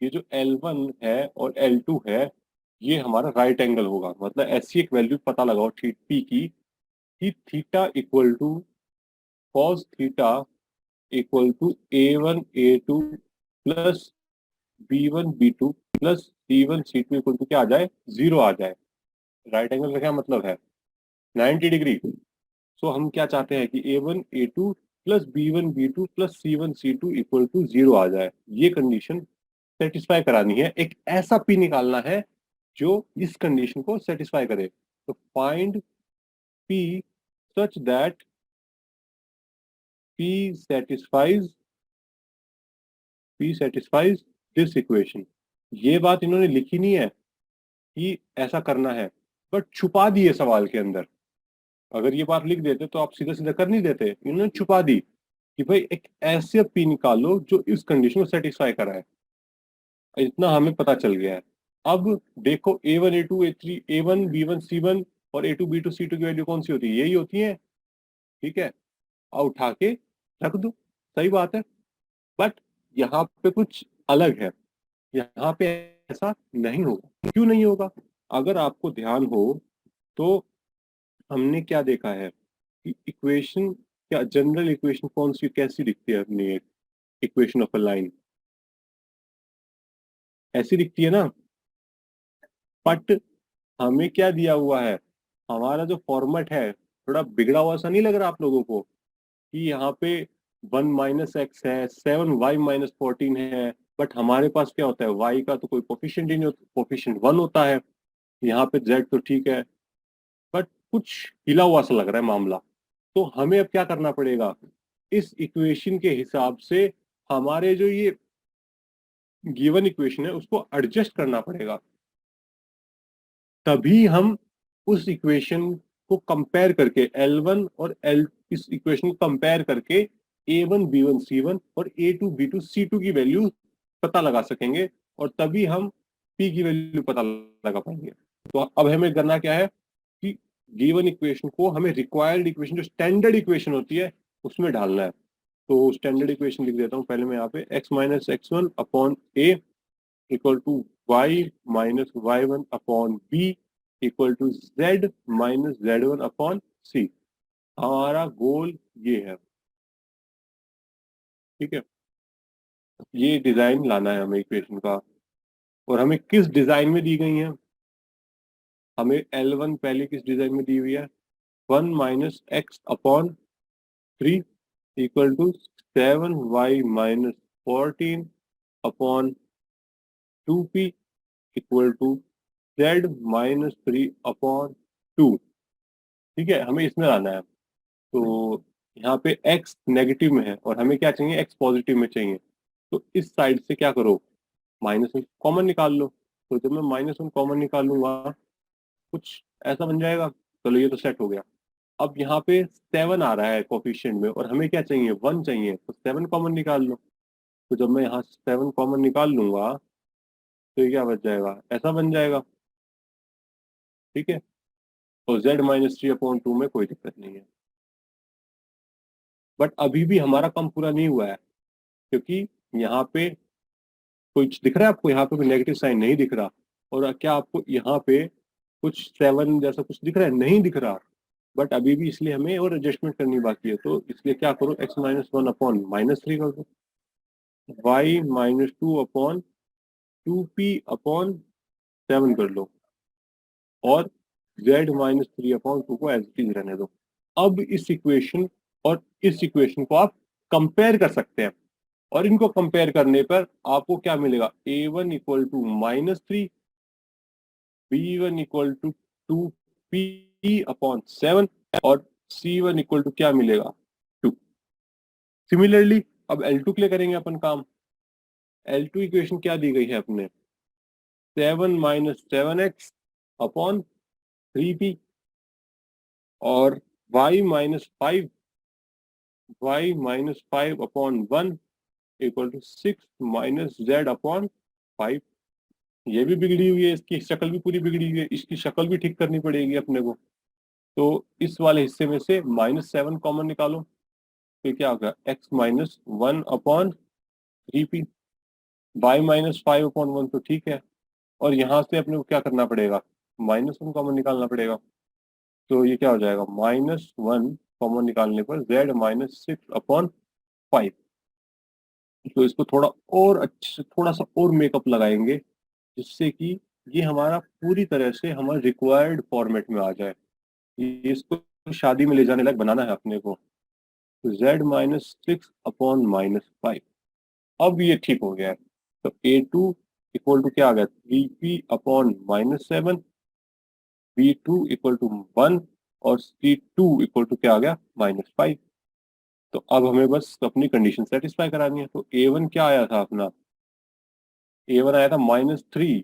ये जो L1 है और L2 है ये हमारा राइट एंगल होगा। मतलब ऐसी एक वैल्यू पता लगाओ पी की कि theta equal to cos theta equal to A1 A2 plus B1 B2 plus C1 C2 equal to क्या आ जाए, 0 आ जाए। राइट एंगल का क्या मतलब है, 90 डिग्री। सो हम क्या चाहते हैं कि A1 A2 plus B1 B2 plus C1 C2 equal to 0 आ जाए। ये कंडीशन सेटिस्फाई करानी है, एक ऐसा पी निकालना है जो इस कंडीशन को सेटिस्फाई करे। तो find P such that P satisfies this equation. ये बात इन्होंने लिखी नहीं है कि ऐसा करना है, बट छुपा दी है सवाल के अंदर। अगर ये बात लिख देते तो आप सीधा सीधा कर नहीं देते, इन्होंने छुपा दी कि भाई एक ऐसे पी निकालो जो इस कंडीशन को सेटिस्फाई कराए। इतना हमें पता चल गया है। अब देखो A1 A2 A3 A1 B1 C1 और A2 B2 C2 की वैल्यू कौन सी होती है? यही होती है। ठीक है, और उठा के रख दो, सही बात है। बट यहाँ पे कुछ अलग है, यहाँ पे ऐसा नहीं होगा। क्यों नहीं होगा? अगर आपको ध्यान हो तो हमने क्या देखा है कि इक्वेशन, क्या जनरल इक्वेशन कौन सी कैसी दिखती है? अपनी एक इक्वेशन ऑफ अ लाइन ऐसी दिखती है ना। बट हमें क्या दिया हुआ है? हमारा जो फॉर्मेट है थोड़ा बिगड़ा हुआ सा नहीं लग रहा आप लोगों को? कि यहाँ पे 1 - x है, 7y - 14 है, बट हमारे पास क्या होता है? y का तो कोई कोफिशिएंट ही नहीं होता, कोफिशिएंट 1 होता है। यहाँ पे z तो ठीक है, बट कुछ हिला हुआ सा लग रहा है मामला। तो हमें अब क्या करना पड़ेगा? इस इक्वेशन के हिसाब से हमारे जो ये गिवन इक्वेशन है उसको एडजस्ट करना पड़ेगा। तभी हम उस इक्वेशन को कंपेयर करके L1 और L इस इक्वेशन को कंपेयर करके A1 B1 C1 और A2 B2 C2 की वैल्यू पता लगा सकेंगे, और तभी हम P की वैल्यू पता लगा पाएंगे। तो अब हमें करना क्या है कि गिवन इक्वेशन को हमें रिक्वायर्ड इक्वेशन, जो स्टैंडर्ड इक्वेशन होती है, उसमें डालना है। तो स्टैंडर्ड इक्वेशन लिख देता हूँ पहले मैं यहाँ पे, x - x1 upon a equal to y - y1 upon b equal to z - z1 upon c। हमारा गोल ये है। ठीक है, ये डिजाइन लाना है हमें इक्वेशन का। और हमें किस डिजाइन में दी गई है? हमें L1 पहले किस डिजाइन में दी हुई है? 1 - x upon 3 equal to 7y - 14 upon 2p equal to z - 3 upon 2। ठीक है, हमें इसमें लाना है। तो यहाँ पे x नेगेटिव में है और हमें क्या चाहिए? x पॉजिटिव में चाहिए। तो इस साइड से क्या करो? -1 कॉमन निकाल लो। तो जब मैं -1 कॉमन निकालूंगा कुछ ऐसा बन जाएगा। चलो ये तो सेट हो गया। अब यहाँ पे 7 आ रहा है कोफिशिएंट में और हमें क्या चाहिए? 1 चाहिए, तो 7 कॉमन निकाल लो। तो जब मैं यहाँ 7 कॉमन निकाल लूंगा तो ये क्या बच जाएगा? ऐसा बन जाएगा। ठीक है, तो z - 3/2 में कोई दिक्कत नहीं है। बट अभी भी हमारा काम पूरा नहीं हुआ है, क्योंकि यहाँ पे कुछ दिख रहा है आपको? यहाँ पे कोई नेगेटिव साइन नहीं दिख रहा। और क्या आपको यहाँ पे कुछ 7 जैसा कुछ दिख रहा है? नहीं दिख रहा। बट अभी भी इसलिए हमें और एडजस्टमेंट करनी बाकी है। तो इसलिए क्या करो? x - 1 अपॉन -3 कर दो, y - 2 अपॉन 2p अपॉन 7 कर लो, और z - 3/2 को एज इट इज रहने दो। अब इस इक्वेशन और इस इक्वेशन को आप कंपेयर कर सकते हैं, और इनको कंपेयर करने पर आपको क्या मिलेगा? A1 equal to -3, B1 equal to 2p/7 और C1 इक्वल टू क्या मिलेगा? 2। सिमिलरली अब L2 के लिए करेंगे अपन काम। L2 इक्वेशन क्या दी गई है अपने? 7 - 7x/3p और y - 5 इक्वल टू 6 - z/5। ये भी बिगड़ी हुई है, इसकी शक्ल भी पूरी बिगड़ी हुई है, इसकी शक्ल भी ठीक करनी पड़ेगी अपने को। तो इस वाले हिस्से में से -7 कॉमन निकालो, तो क्या होगा? x - 1/3p। y - 5/1 तो ठीक है, और यहाँ से अपने को क्या करना पड़ेगा? -1 कॉमन निकालना पड़ेगा। तो ये क्या हो जाएगा? -1 कॉमन निकालने पर z - 6/5। तो इसको थोड़ा और अच्छे से, थोड़ा सा और मेकअप लगाएंगे, जिससे कि ये हमारा पूरी तरह से हमारे रिक्वायर्ड फॉर्मेट में आ जाए। ये इसको शादी में ले जाने लायक बनाना है अपने को। तो z - 6/-5। अब ये ठीक हो गया है। तो A2 इक्वल टू क्या आ गया? 3p/-7, B2 इक्वल टू 1 और C2 इक्वल टू क्या आ गया? -5। तो अब हमें बस अपनी कंडीशन सेटिस्फाई करानी है। तो A1 क्या आया था अपना? A1 आया था -3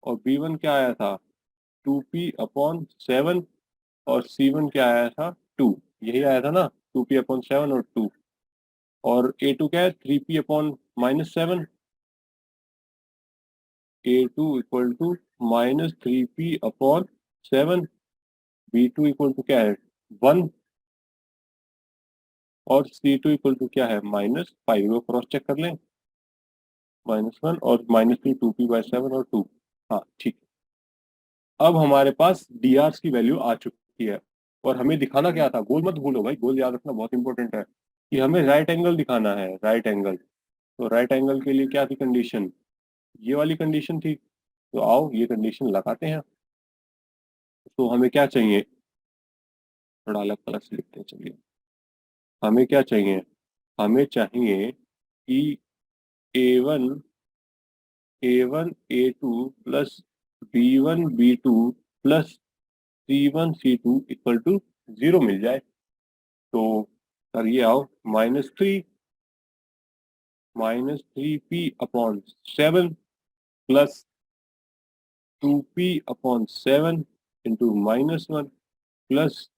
और B1 क्या आया था 2p/7 और C1 क्या आया था 2, यही आया था ना 2p/7 और 2, और A2 क्या है 3p/-7, A2 equal to -3p/7, B2 equal to क्या है 1 और C2 इक्वल टू क्या है -5, वो क्रॉस चेक कर लें, -1 और -3 2p/7 और 2। हाँ ठीक है। अब हमारे पास dr की वैल्यू आ चुकी है और हमें दिखाना क्या था, गोल मत भूलो भाई, गोल याद रखना बहुत इंपॉर्टेंट है कि हमें राइट एंगल दिखाना है, राइट एंगल। तो राइट एंगल के लिए क्या थी कंडीशन, ये वाली कंडीशन थी। तो आओ ये कंडीशन लगाते हैं। तो हमें क्या चाहिए, थोड़ा अलग कलर से लिखते हैं चलिए। हमें क्या चाहिए, हमें चाहिए कि A1 A2 plus B1 B2 plus C1 C2 equal to 0 मिल जाए। तो करिए आओ, -3p/7 plus 2p/7 into -1 plus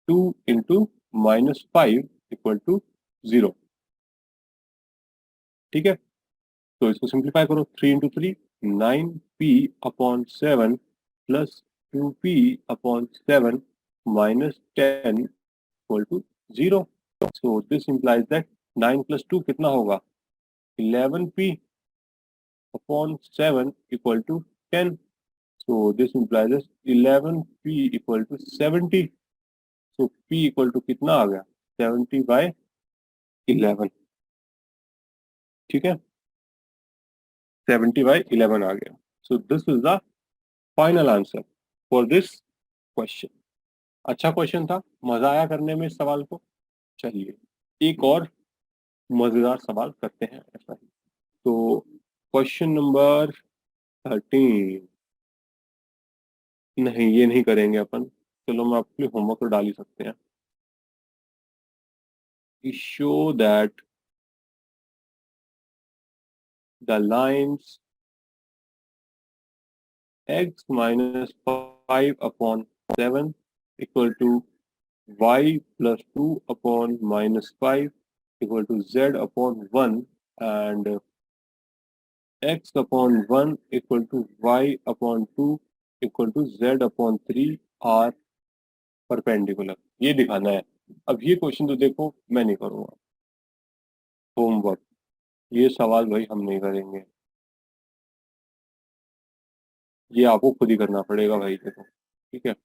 2 into -5 equal to 0। ठीक है, तो इसको सिंप्लीफाई करो, 3 × 3 9p/7 plus 2p/7 -10 equal to 0। So this implies that 9 + 2 कितना होगा 11p/7 equal to 10। So this implies 11p equal to 70। So p equal to कितना आ गया 70/11। ठीक है, 70/11 आ गया। So this is the final answer for this question. अच्छा क्वेश्चन था, मजा आया करने में इस सवाल को। चलिए एक और मजेदार सवाल करते हैं ऐसा ही। तो क्वेश्चन नंबर 13, नहीं ये नहीं करेंगे अपन, चलो मैं आपके लिए होमवर्क तो डाल ही सकते हैं। Show that the lines x - 5/7 equal to y + 2/-5 equal to z/1 and x/1 equal to y/2 equal to z/3 are perpendicular, ये दिखाना है। अब ये क्वेश्चन तो देखो मैं नहीं करूंगा, होमवर्क, ये सवाल भाई हम नहीं करेंगे, ये आपको खुद ही करना पड़ेगा भाई, देखो ठीक है।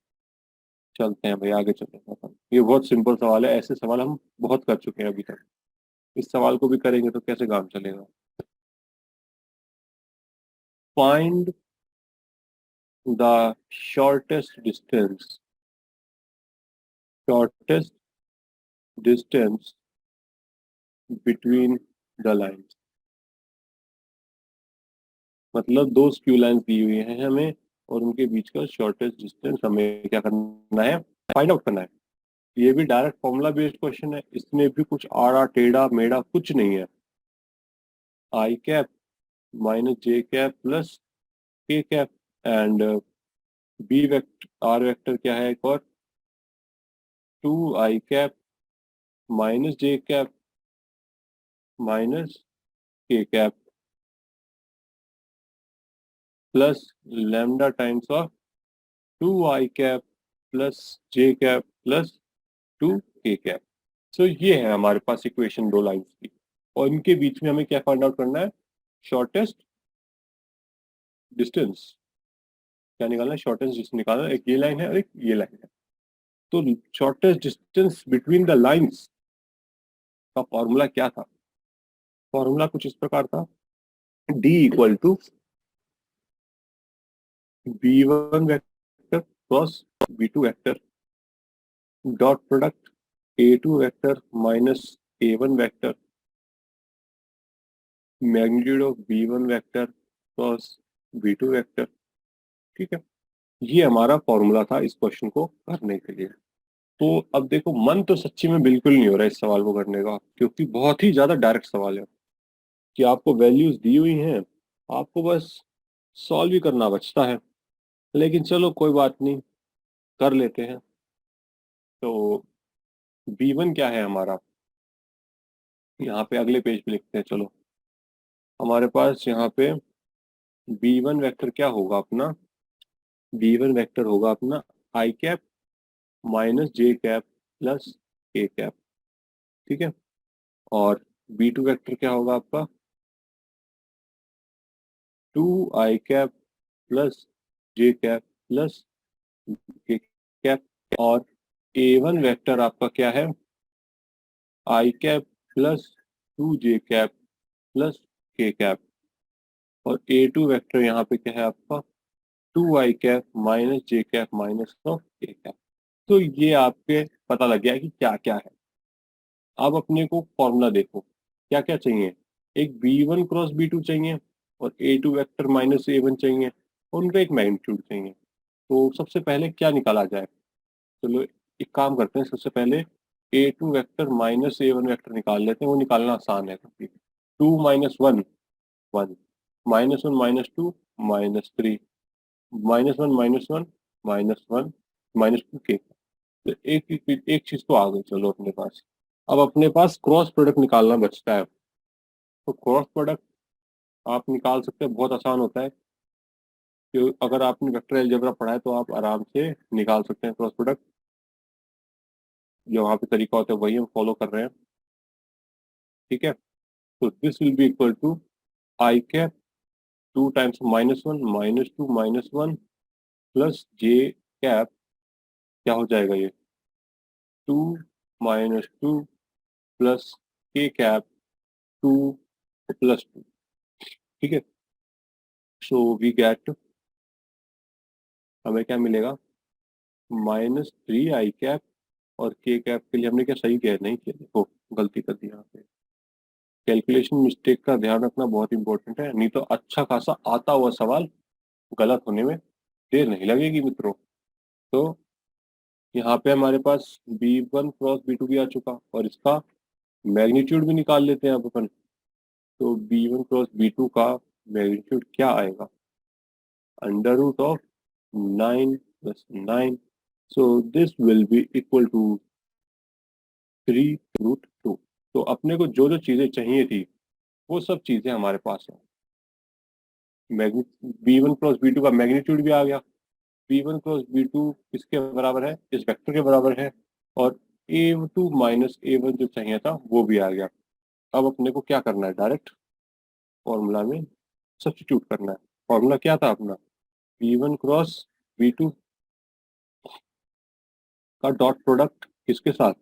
चलते हैं भाई आगे चलते हैं अपन। ये बहुत सिंपल सवाल है, ऐसे सवाल हम बहुत कर चुके हैं अभी तक, इस सवाल को भी करेंगे तो कैसे काम चलेगा। Find the shortest distance between the lines। मतलब दो स्क्यू लाइंस दी हुई हैं हमें और उनके बीच का शॉर्टेस्ट डिस्टेंस हमें क्या करना है, फाइंड आउट करना है। ये भी डायरेक्ट फॉर्मूला बेस्ड क्वेश्चन है, इसमें भी कुछ आड़ा टेढ़ा मेढ़ा कुछ नहीं है। I cap -j cap plus k cap and b vector r vector क्या है एक और 2i cap -j cap k cap plus lambda times of 2i cap plus j cap plus 2k cap. So ये है हमारे पास equation दो lines की, और इनके बीच में हमें क्या फाइंड आउट करना है, शॉर्टेस्ट डिस्टेंस। क्या निकालना है, शॉर्टेस्ट डिस्टेंस निकालना है। एक ये लाइन है और एक ये लाइन है। तो shortest distance between the lines का फॉर्मूला क्या था, फॉर्मूला कुछ इस प्रकार था, d equal to b1 vector cross b2 vector dot product a2 vector minus a1 vector magnitude of b1 vector cross b2 vector. ठीक है, ये हमारा फॉर्मूला था इस क्वेश्चन को करने के लिए। तो अब देखो मन तो सच्ची में बिल्कुल नहीं हो रहा है इस सवाल को करने का, क्योंकि बहुत ही ज्यादा डायरेक्ट सवाल है। कि आपको वैल्यूज दी हुई हैं, आपको बस सॉल्व ही करना बचता है। लेकिन चलो कोई बात नहीं, कर लेते हैं। तो B1 क्या है हमारा, यहाँ पे अगले पेज पे लिखते हैं। चलो, हमारे पास यहाँ पे B1 वेक्टर क्या होगा अपना, B1 वेक्टर होगा अपना i cap minus j cap plus k cap. ठीक है। और B2 वेक्टर क्या होगा आपका, 2 i cap plus J cap plus k cap. और A1 वेक्टर आपका क्या है, i cap plus 2 j cap plus k cap. और A2 वेक्टर यहाँ पे क्या है आपका, 2 i cap minus j cap minus of k cap. तो ये आपके पता लग गया कि क्या क्या है। अब अपने को फॉर्मूला देखो, क्या क्या चाहिए। एक B1 क्रॉस B2 चाहिए, और A2 वेक्टर माइनस A1 चाहिए, और उनका एक मैग्नीट्यूड चाहिए। तो सबसे पहले क्या निकाला जाए, चलो एक काम करते हैं। सबसे पहले A2 vector minus A1 vector निकाल लेते हैं, वो निकालना आसान है क्योंकि 2 - 1 1, -1 -2 -3, -1 -1 -1 -2 के। तो एक चीज तो आ गई चलो अपने पास। अब अपने पास क्रॉस प्रोडक्ट निकालना बचता है। तो क्रॉस प्रोडक्ट आप निकाल सकते हैं, बहुत आसान होता है। कि अगर आपने वेक्टर अलजेब्रा पढ़ा है तो आप आराम से निकाल सकते हैं क्रॉस प्रोडक्ट। जो वहाँ पे तरीका होता है वही हम फॉलो कर रहे हैं। ठीक है। तो this will be equal to I cap 2 times -1 -2 -1 plus J cap. क्या हो जाएगा ये, 2 - 2 प्लस के कैप 2 + 2। ठीक है। सो वी गेट, हमें क्या मिलेगा, -3 आई कैप। और के कैप के लिए हमने क्या सही किया, नहीं किया, देखो गलती कर दी यहाँ पे। कैलकुलेशन मिस्टेक का ध्यान रखना बहुत इंपॉर्टेंट है, नहीं तो अच्छा खासा आता हुआ सवाल गलत होने में देर नहीं लगेगी मित्रों। तो यहाँ पे हमारे पास B1 क्रॉस B2 भी आ चुका, और इसका मैग्नीट्यूड भी निकाल लेते हैं अब अपन। तो B1 क्रॉस B2 का मैग्नीट्यूड क्या आएगा, √9 + 9। So this will be equal to 3√2। तो अपने को जो जो चीजें चाहिए थी वो सब चीजें हमारे पास है। B1 क्रॉस B2 का मैग्नीट्यूड भी आ गया। B1 क्रॉस B2 किसके बराबर है, इस वेक्टर के बराबर है। और A2 माइनस A1 जो चाहिए था वो भी आ गया। अब अपने को क्या करना है, डायरेक्ट फॉर्मूला में सब्स्टिट्यूट करना है। फॉर्मूला क्या था अपना, B1 क्रॉस B2 का डॉट प्रोडक्ट किसके साथ,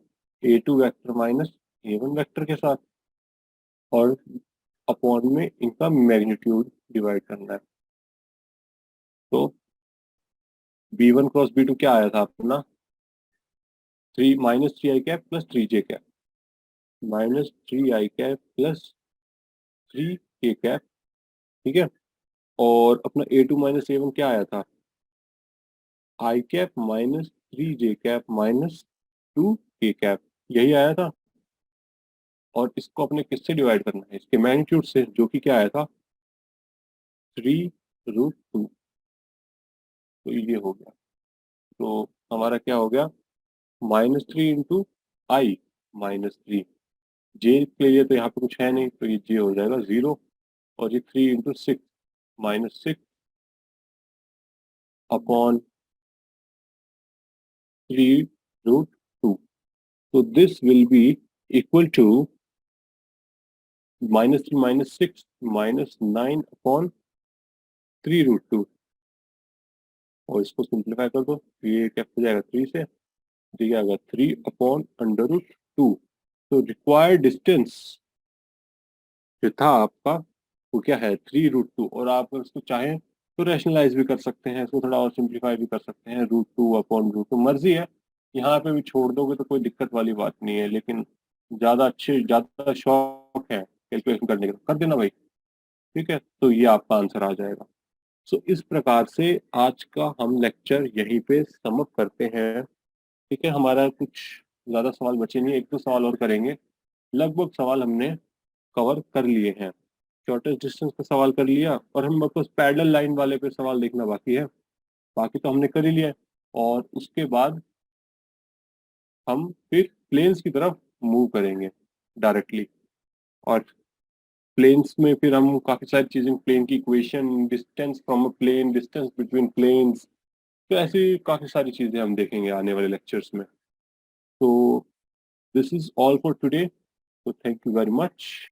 A2 vector minus A1 vector के साथ। और अपॉन में इनका मैग्नीट्यूड डिवाइड करना है। तो B1 क्रॉस B2 क्या आया था अपना, 3 - 3 आई कैप प्लस 3 जे कैप, -3 आई कैप प्लस 3 के कैप। ठीक है। और अपना A2 माइनस A1 क्या आया था, आई कैप -3 जे कैप -2 के कैप, यही आया था। और इसको अपने किससे डिवाइड करना है, इसके मैग्नीट्यूड से, जो कि क्या आया था, 3√2। तो ये हो गया। तो हमारा क्या हो गया, -3 इंटू आई -3। जे के लिए तो यहाँ पे कुछ है नहीं, तो ये जे हो जाएगा 0। और ये 3 × 6 -6 upon 3√2। So this will be equal to -3 - 6 -9 upon 3√2। और इसको सिंप्लीफाई कर दो, ये क्या हो जाएगा, 3 से ये आ गया 3 अपॉन √2। तो रिक्वायर्ड डिस्टेंस जो था आपका वो क्या है, 3√2। और आप अगर इसको चाहें तो रैशनलाइज भी कर सकते हैं, इसको थोड़ा और सिंप्लीफाई भी कर सकते हैं, √2 अपॉन √2, मर्जी है। यहाँ पे भी छोड़ दोगे तो कोई दिक्कत वाली बात नहीं है, लेकिन ज्यादा शौक है कैलकुलेशन करने का, कर देना भाई। ठीक है। तो ये आपका आंसर आ जाएगा। सो इस प्रकार से आज का हम लेक्चर यहीं पे समअप करते हैं। ठीक है। हमारा कुछ ज्यादा सवाल बचे नहीं, 1-2 सवाल और करेंगे। लगभग सवाल हमने कवर कर लिए हैं। शॉर्टेस्ट डिस्टेंस का सवाल कर लिया और हम बस पैरेलल लाइन वाले पे सवाल देखना बाकी है। बाकी तो हमने कर ही लिया है। और उसके बाद हम फिर प्लेन्स की तरफ मूव करेंगे डायरेक्टली। और प्लेन्स में फिर हम काफी सारी चीजें, प्लेन की equation, distance from a plane, distance between planes, तो ऐसी काफी सारी चीजें हम देखेंगे आने वाले लेक्चर्स में। तो this is all for today, so thank you very much.